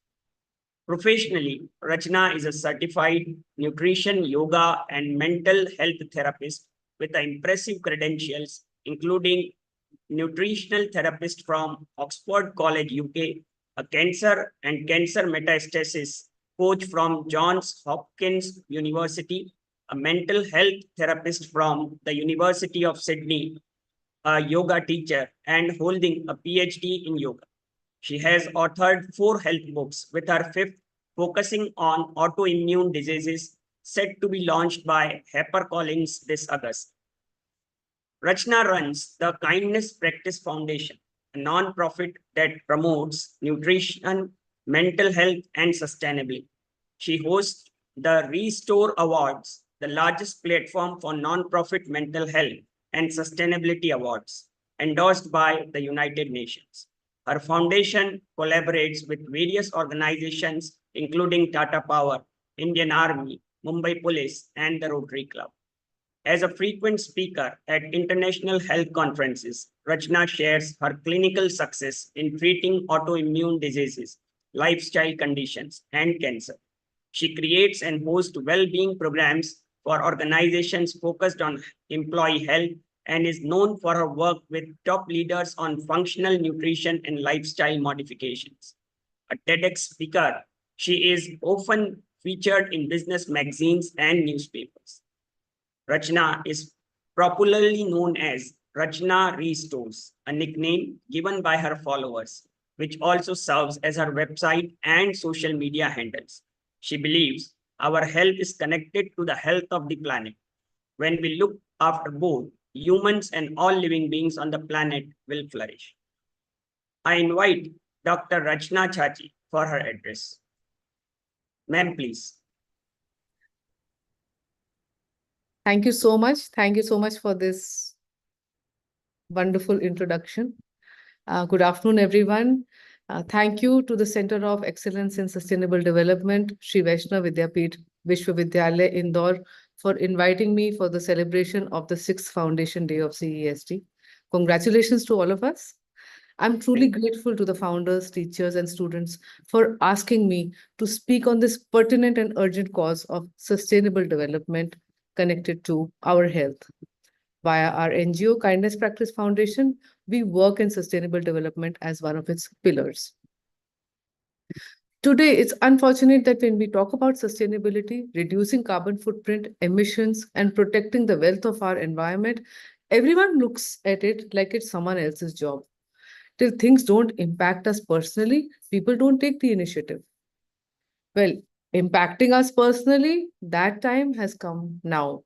Professionally, Rachna is a certified nutrition, yoga, and mental health therapist with impressive credentials, including nutritional therapist from Oxford College, UK, a cancer and cancer metastasis coach from Johns Hopkins University, a mental health therapist from the University of Sydney, a yoga teacher, and holding a PhD in yoga. She has authored 4 health books, with her 5th focusing on autoimmune diseases, set to be launched by HarperCollins this August. Rachna runs the Kindness Practice Foundation, a non-profit that promotes nutrition, mental health, and sustainability. She hosts the Restore Awards, the largest platform for non-profit mental health and sustainability awards, endorsed by the United Nations. Her foundation collaborates with various organizations, including Tata Power, Indian Army, Mumbai Police, and the Rotary Club. As a frequent speaker at international health conferences, Rachna shares her clinical success in treating autoimmune diseases, lifestyle conditions, and cancer. She creates and hosts well-being programs for organizations focused on employee health and is known for her work with top leaders on functional nutrition and lifestyle modifications. A TEDx speaker, she is often featured in business magazines and newspapers. Rachna is popularly known as Rachna Restores, a nickname given by her followers, which also serves as her website and social media handles. She believes our health is connected to the health of the planet. When we look after both, humans and all living beings on the planet will flourish. I invite Dr. Rachna Chachi for her address. Ma'am, please. Thank you so much. Thank you so much for this wonderful introduction. Good afternoon, everyone. Thank you to the Center of Excellence in Sustainable Development, Sri Vaishnav Vidyapeeth Vishwavidyalaya, Indore, for inviting me for the celebration of the 6th Foundation Day of CESD. Congratulations to all of us. I'm truly grateful to the founders, teachers, and students for asking me to speak on this pertinent and urgent cause of sustainable development connected to our health. Via our NGO Kindness Practice Foundation, we work in sustainable development as one of its pillars. Today, it's unfortunate that when we talk about sustainability, reducing carbon footprint, emissions, and protecting the wealth of our environment, everyone looks at it like it's someone else's job. Till things don't impact us personally, people don't take the initiative. Well, impacting us personally, that time has come now.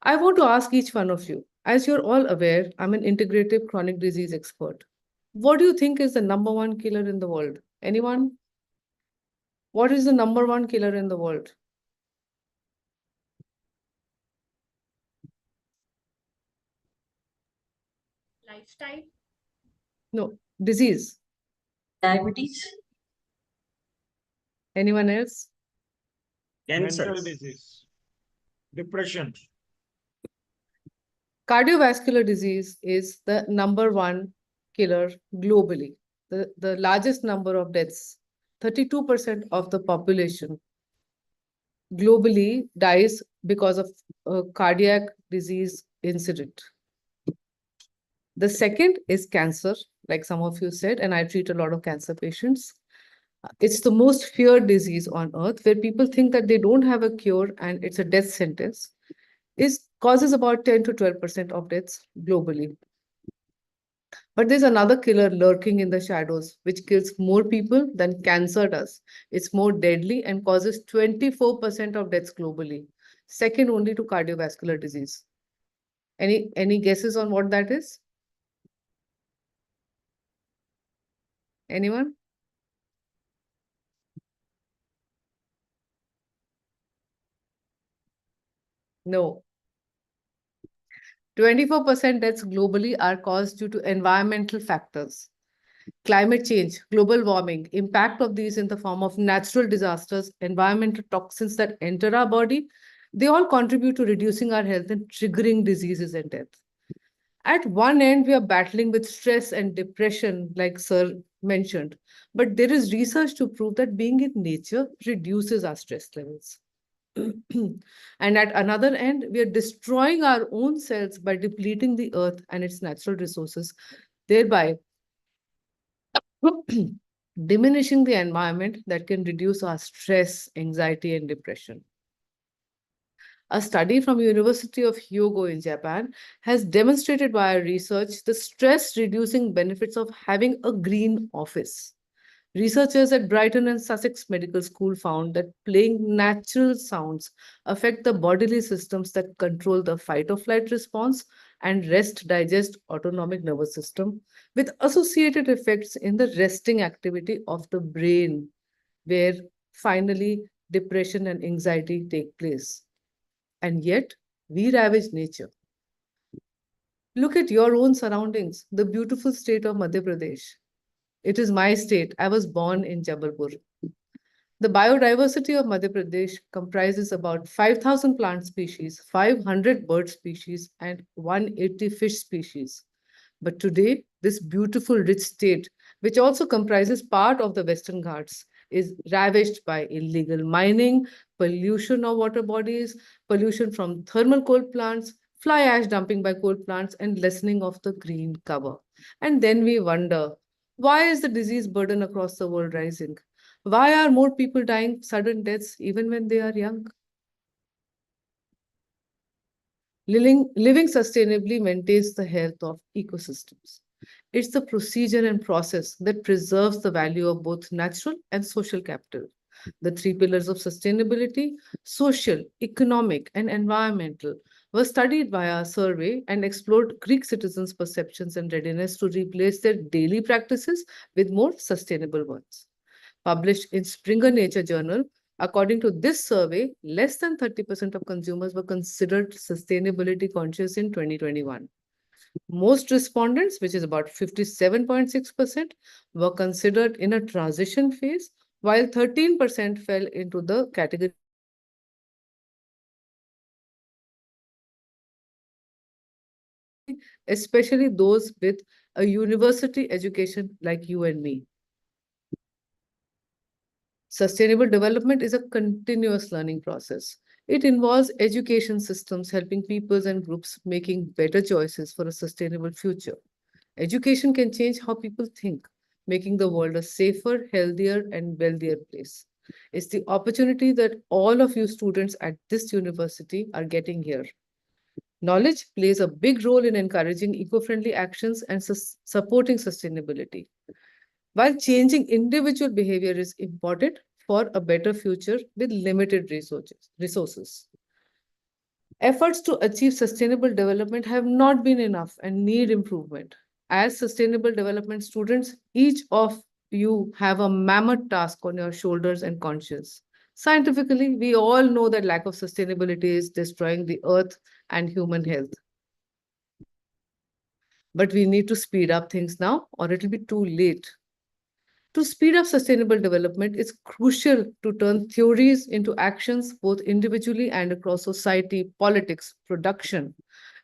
I want to ask each one of you, as you're all aware, I'm an integrative chronic disease expert. What do you think is the #1 killer in the world? Anyone? What is the #1 killer in the world? Lifestyle. No, disease. Diabetes. Anyone else? Cancer. Mental disease, depression, Cardiovascular disease is the number one killer globally. The largest number of deaths, 32% of the population globally dies because of a cardiac disease incident. The second is cancer, like some of you said, and I treat a lot of cancer patients. It's the most feared disease on earth, where people think that they don't have a cure and it's a death sentence. It causes about 10 to 12% of deaths globally. But there's another killer lurking in the shadows, which kills more people than cancer does. It's more deadly and causes 24% of deaths globally, second only to cardiovascular disease. Any guesses on what that is? Anyone? No. 24% deaths globally are caused due to environmental factors. Climate change, global warming, impact of these in the form of natural disasters, environmental toxins that enter our body, they all contribute to reducing our health and triggering diseases and death. At one end, we are battling with stress and depression, like Sir mentioned, but there is research to prove that being in nature reduces our stress levels. And at another end, we are destroying our own cells by depleting the earth and its natural resources, thereby diminishing the environment that can reduce our stress, anxiety, and depression. A study from University of Hyogo in Japan has demonstrated via research the stress-reducing benefits of having a green office. Researchers at Brighton and Sussex Medical School found that playing natural sounds affect the bodily systems that control the fight or flight response and rest digest autonomic nervous system, with associated effects in the resting activity of the brain, where finally depression and anxiety take place. And yet, we ravage nature. Look at your own surroundings, the beautiful state of Madhya Pradesh. It is my state. I was born in Jabalpur. The biodiversity of Madhya Pradesh comprises about 5,000 plant species, 500 bird species, and 180 fish species. But today, this beautiful, rich state, which also comprises part of the Western Ghats, is ravaged by illegal mining, pollution of water bodies, pollution from thermal coal plants, fly ash dumping by coal plants, and lessening of the green cover. And then we wonder, why is the disease burden across the world rising? Why are more people dying sudden deaths even when they are young? Living sustainably maintains the health of ecosystems. It's the procedure and process that preserves the value of both natural and social capital. The three pillars of sustainability, social, economic, and environmental, were studied via a survey and explored Greek citizens' perceptions and readiness to replace their daily practices with more sustainable ones. Published in Springer Nature Journal, according to this survey, less than 30% of consumers were considered sustainability conscious in 2021. Most respondents, which is about 57.6%, were considered in a transition phase, while 13% fell into the category especially those with a university education like you and me. Sustainable development is a continuous learning process. It involves education systems helping peoples and groups making better choices for a sustainable future. Education can change how people think, making the world a safer, healthier, and wealthier place. It's the opportunity that all of you students at this university are getting here. Knowledge plays a big role in encouraging eco-friendly actions and supporting sustainability. While changing individual behavior is important for a better future with limited resources. Efforts to achieve sustainable development have not been enough and need improvement. As sustainable development students, each of you have a mammoth task on your shoulders and conscience. Scientifically, we all know that lack of sustainability is destroying the earth and human health. But we need to speed up things now or it'll be too late. To speed up sustainable development, it's crucial to turn theories into actions, both individually and across society, politics, production.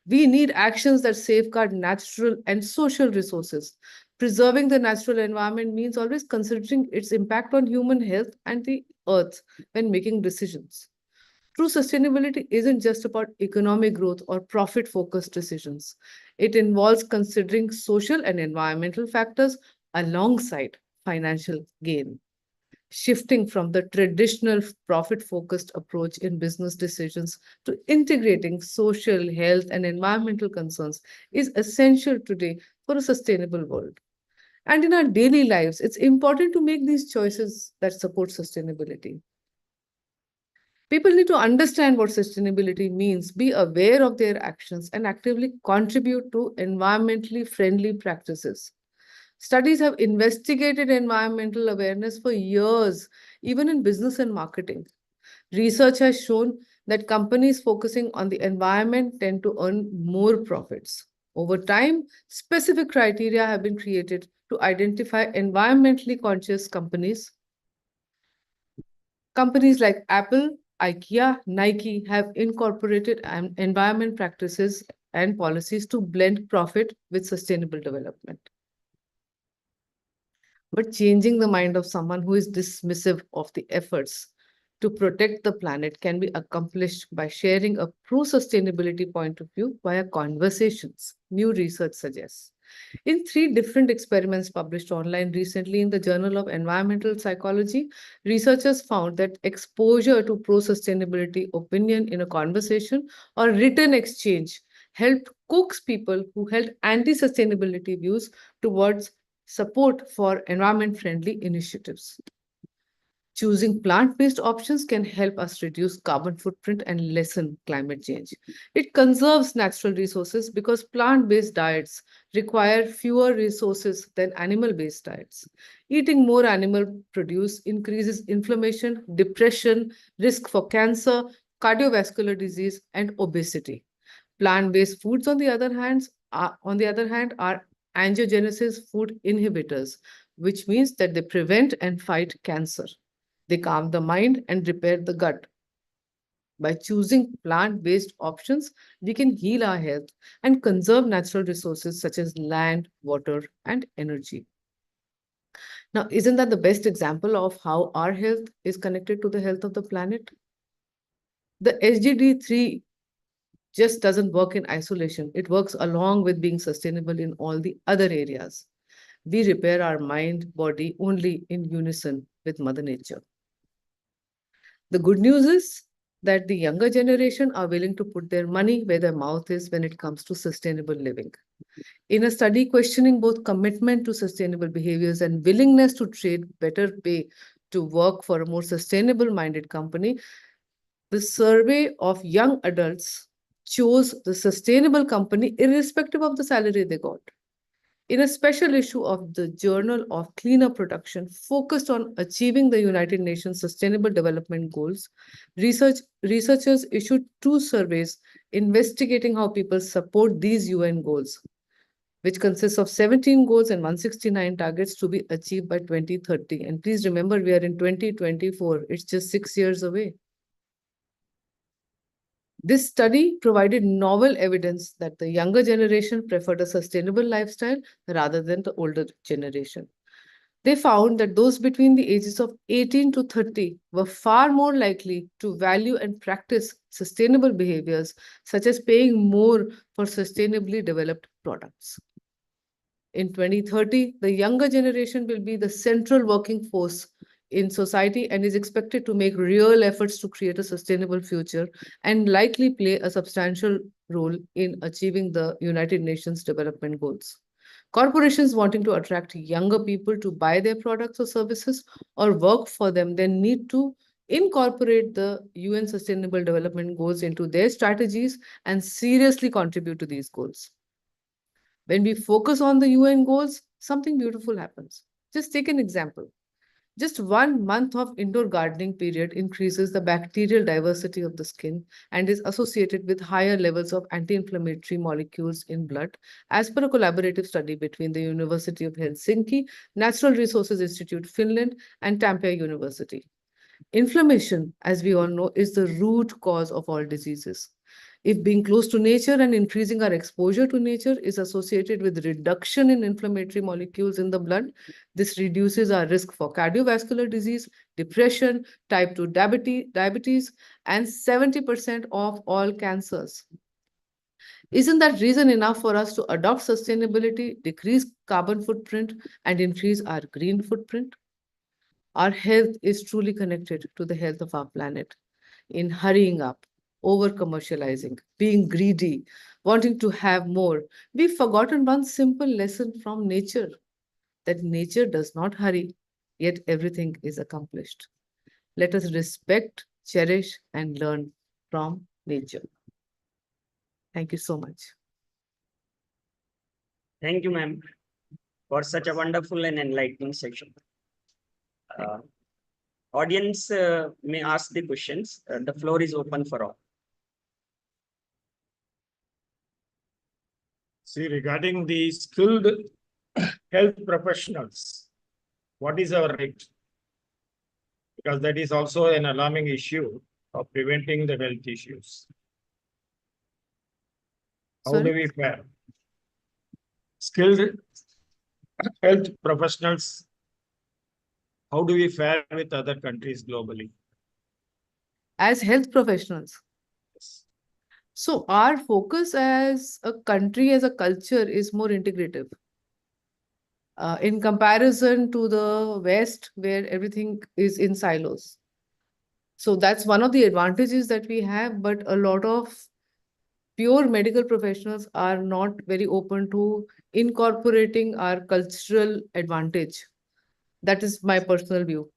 We need actions that safeguard natural and social resources. Preserving the natural environment means always considering its impact on human health and the earth when making decisions. True sustainability isn't just about economic growth or profit focused decisions. It involves considering social and environmental factors alongside financial gain. Shifting from the traditional profit focused approach in business decisions to integrating social, health, and environmental concerns is essential today for a sustainable world. And in our daily lives, it's important to make these choices that support sustainability. People need to understand what sustainability means, be aware of their actions, and actively contribute to environmentally friendly practices. Studies have investigated environmental awareness for years, even in business and marketing. Research has shown that companies focusing on the environment tend to earn more profits. Over time, specific criteria have been created to identify environmentally conscious companies. Companies like Apple, IKEA, Nike have incorporated environment practices and policies to blend profit with sustainable development. But changing the mind of someone who is dismissive of the efforts to protect the planet can be accomplished by sharing a pro sustainability point of view via conversations, new research suggests. In 3 different experiments published online recently in the Journal of Environmental Psychology, researchers found that exposure to pro sustainability opinion in a conversation or written exchange helped coax people who held anti sustainability views towards support for environment friendly initiatives. Choosing plant-based options can help us reduce carbon footprint and lessen climate change. It conserves natural resources because plant-based diets require fewer resources than animal-based diets. Eating more animal produce increases inflammation, depression, risk for cancer, cardiovascular disease, and obesity. Plant-based foods, on the other hand, are angiogenesis food inhibitors, which means that they prevent and fight cancer. They calm the mind and repair the gut. By choosing plant based options, we can heal our health and conserve natural resources such as land, water, and energy. Now, isn't that the best example of how our health is connected to the health of the planet? The SDG 3 just doesn't work in isolation, it works along with being sustainable in all the other areas. We repair our mind, body only in unison with Mother Nature. The good news is that the younger generation are willing to put their money where their mouth is when it comes to sustainable living. In a study questioning both commitment to sustainable behaviors and willingness to trade better pay to work for a more sustainable minded company, the survey of young adults chose the sustainable company irrespective of the salary they got. In a special issue of the Journal of Cleaner Production focused on achieving the United Nations Sustainable Development Goals, researchers issued 2 surveys investigating how people support these UN goals, which consists of 17 goals and 169 targets to be achieved by 2030. And please remember, we are in 2024. It's just 6 years away. This study provided novel evidence that the younger generation preferred a sustainable lifestyle rather than the older generation. They found that those between the ages of 18 to 30 were far more likely to value and practice sustainable behaviors, such as paying more for sustainably developed products. In 2030, the younger generation will be the central working force in society and is expected to make real efforts to create a sustainable future and likely play a substantial role in achieving the United Nations Development Goals. Corporations wanting to attract younger people to buy their products or services or work for them then need to incorporate the UN Sustainable Development Goals into their strategies and seriously contribute to these goals. When we focus on the UN goals, something beautiful happens. Just take an example. Just 1 month of indoor gardening period increases the bacterial diversity of the skin and is associated with higher levels of anti-inflammatory molecules in blood, as per a collaborative study between the University of Helsinki, Natural Resources Institute, Finland, and Tampere University. Inflammation, as we all know, is the root cause of all diseases. If being close to nature and increasing our exposure to nature is associated with reduction in inflammatory molecules in the blood, this reduces our risk for cardiovascular disease, depression, type 2 diabetes, and 70% of all cancers. Isn't that reason enough for us to adopt sustainability, decrease carbon footprint, and increase our green footprint? Our health is truly connected to the health of our planet. In hurrying up, over commercializing, being greedy, wanting to have more, we've forgotten one simple lesson from nature, that nature does not hurry, yet everything is accomplished. Let us respect, cherish, and learn from nature. Thank you so much. Thank you, ma'am, for such a wonderful and enlightening session. Audience may ask the questions. The floor is open for all. See, regarding the skilled health professionals, what is our rate? Because that is also an alarming issue of preventing the health issues. How do Sorry? we fare? Skilled health professionals, how do we fare with other countries globally? As health professionals, so our focus as a country, as a culture, is more integrative. In comparison to the West, where everything is in silos. So that's one of the advantages that we have, but a lot of pure medical professionals are not very open to incorporating our cultural advantage. That is my personal view.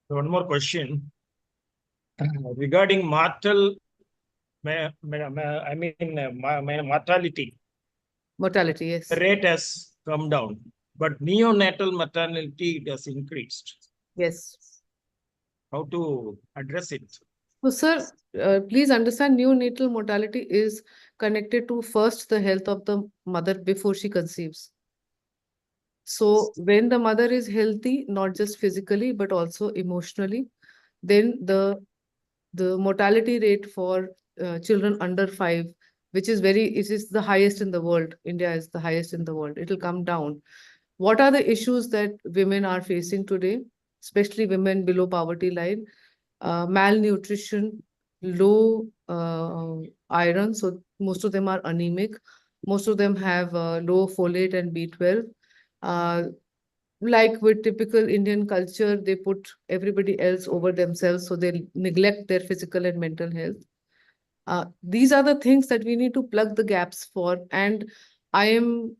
One more question. Regarding mortality, Mortality, yes. the rate has come down, but neonatal mortality has increased. Yes. How to address it? So, sir, please understand neonatal mortality is connected to first the health of the mother before she conceives. So when the mother is healthy, not just physically, but also emotionally, then the mortality rate for children under 5, which is it is the highest in the world. India is the highest in the world. It will come down. What are the issues that women are facing today, especially women below poverty line? Malnutrition, low iron, so most of them are anemic. Most of them have low folate and B12. Like with typical Indian culture, they put everybody else over themselves, so they neglect their physical and mental health. These are the things that we need to plug the gaps for, and I am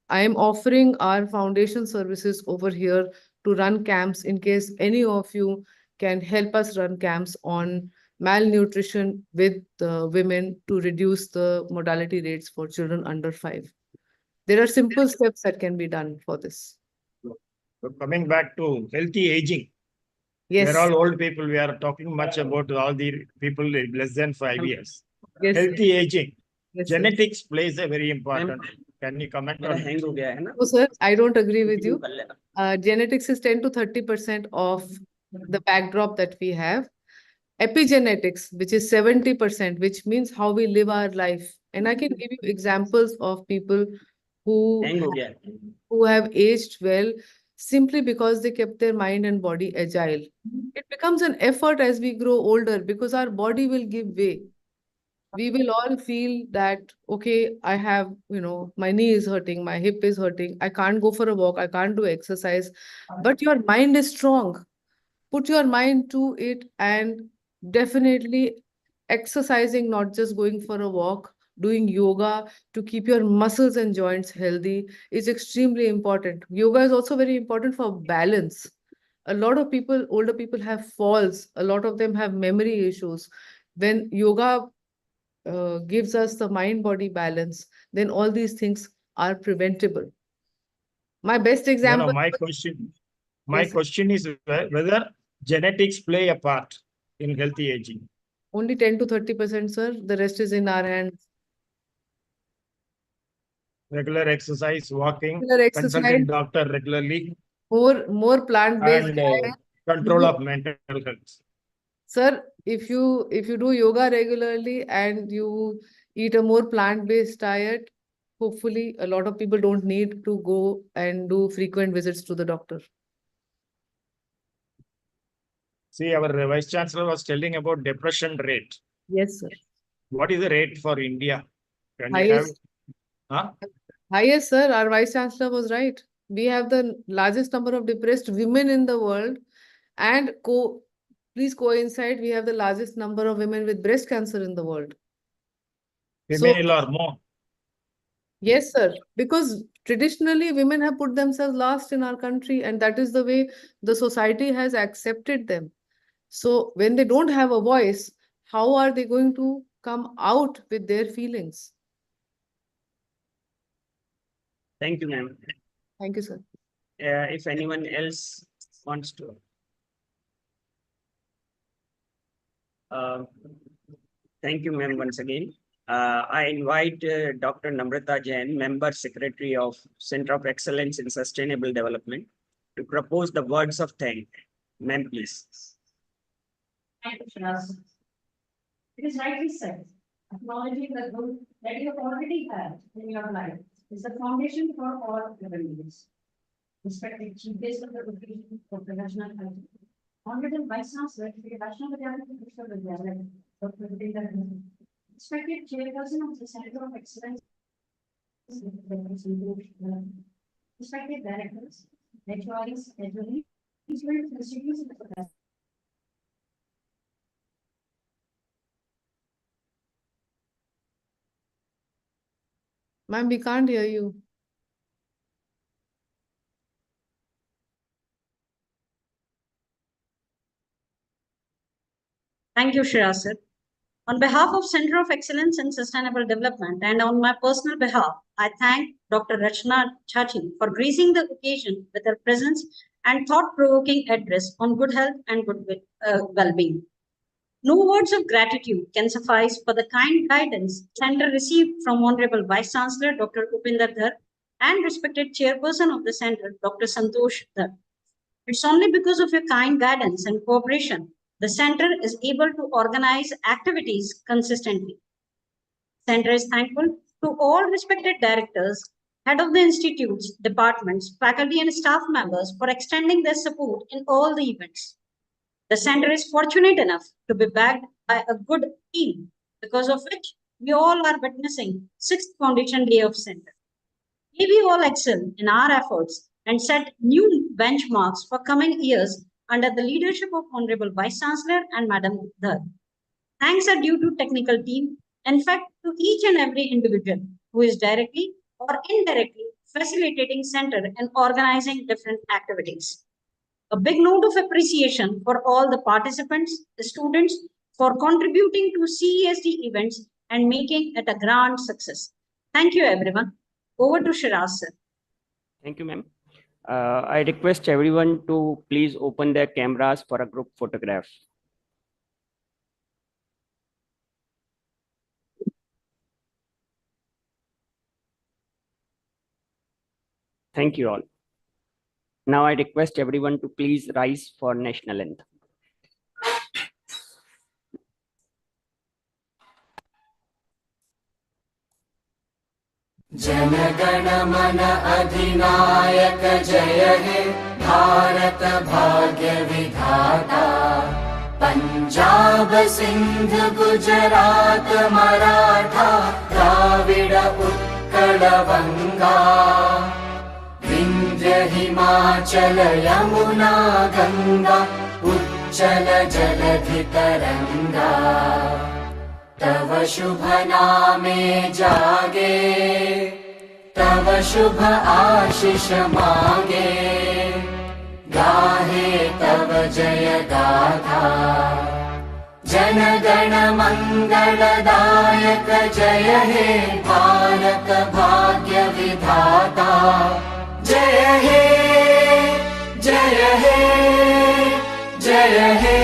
offering our foundation services over here to run camps in case any of you can help us run camps on malnutrition with women to reduce the mortality rates for children under 5. There are simple steps that can be done for this. So coming back to healthy aging, Yes. we're all old people. We are talking much about all the people less than 5 years. Yes. Healthy aging, Yes, sir. genetics plays a very important. Can you comment मेरा on it? hang हो गया है ना? No, sir, I don't agree with you. कर लेना. Genetics is 10 to 30% of the backdrop that we have. Epigenetics, which is 70%, which means how we live our life. And I can give you examples of people Hang हो गया है. who have aged well simply because they kept their mind and body agile. It becomes an effort as we grow older because our body will give way. We will all feel that, okay, I have, my knee is hurting, my hip is hurting, I can't go for a walk, I can't do exercise, but your mind is strong. Put your mind to it, and definitely exercising, not just going for a walk, doing yoga to keep your muscles and joints healthy is extremely important. Yoga is also very important for balance. A lot of people, older people, have falls. A lot of them have memory issues. When yoga gives us the mind-body balance, then all these things are preventable. My best No, example. no, my Yes, sir. question is whether genetics play a part in healthy aging. Only 10 to 30%, sir. The rest is in our hands. Regular exercise, walking, Regular exercise, consulting doctor regularly, more plant-based and diet. control of mental health. Sir, if you do yoga regularly and you eat a more plant-based diet, hopefully a lot of people don't need to go and do frequent visits to the doctor. See, our Vice Chancellor was telling about depression rate. Yes, sir. What is the rate for India? Can you have? Highest, highest, sir. Our Vice Chancellor was right. We have the largest number of depressed women in the world, and please coincide, we have the largest number of women with breast cancer in the world. Female or more? Yes, sir. Because traditionally women have put themselves last in our country, and that is the way the society has accepted them. So when they don't have a voice, how are they going to come out with their feelings? Thank you, ma'am. Thank you, sir. If anyone else wants to. Thank you, ma'am, once again. I invite Dr. Namrata Jain, Member Secretary of Center of Excellence in Sustainable Development, to propose the words of thanks. Ma'am, please. Thank you, Shiraz. It is rightly said, acknowledging the good that you have already had in your life is the foundation for all your needs. Respected Chief Guest of the occasion for the National Health, Honorable Vice Chancellor, Shri National Vidyalaya, Dr. Upendra Dhar, respected Chairperson of the Center of Excellence, respected Directors, HOIs, institutes of the Ma'am, we can't hear you. Thank you, Shiraz sir. On behalf of Center of Excellence in Sustainable Development and on my personal behalf, I thank Dr. Rachna Chachi for gracing the occasion with her presence and thought-provoking address on good health and good well-being. No words of gratitude can suffice for the kind guidance Center received from Honorable Vice Chancellor Dr. Upendra Dhar and respected Chairperson of the Center, Dr. Santosh Dhar. It's only because of your kind guidance and cooperation the Center is able to organize activities consistently. Center is thankful to all respected directors, head of the institutes, departments, faculty and staff members for extending their support in all the events. The Center is fortunate enough to be backed by a good team, because of which we all are witnessing 6th Foundation Day of Center. May we all excel in our efforts and set new benchmarks for coming years under the leadership of Honorable Vice Chancellor and Madam Dhar. Thanks are due to technical team, in fact, to each and every individual who is directly or indirectly facilitating Center and organizing different activities. A big note of appreciation for all the participants, the students, for contributing to CESD events and making it a grand success. Thank you, everyone. Over to Shiraz sir. Thank you, ma'am. I request everyone to please open their cameras for a group photograph. Thank you all. Now I request everyone to please rise for national anthem. जनगण मन अधिनायक जय हे भारत भाग्य विधाता पंजाब सिंध गुजरात मराठा द्राविड उत्कल बंगा विंध्य हिमाचल यमुना गंगा उच्चल जलधि तरंगा तव शुभ नामे जागे तव शुभ आशीष मागे गाहे तव जय गाथा जन गण मंगलदायक जय हे भारत भाग्य विधाता जय जय हे जय हे जय हे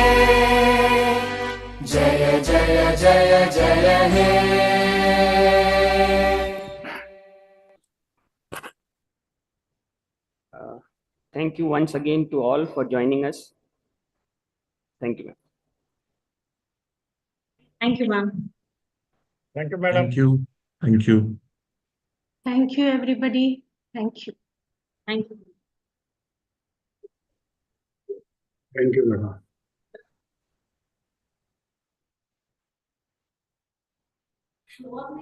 जय जय जय जय हे Thank you once again to all for joining us. Thank you. Thank you, ma'am. Thank you, madam. Thank you. Thank you. Thank you, everybody. Thank you. Thank you. Thank you, madam. Sure.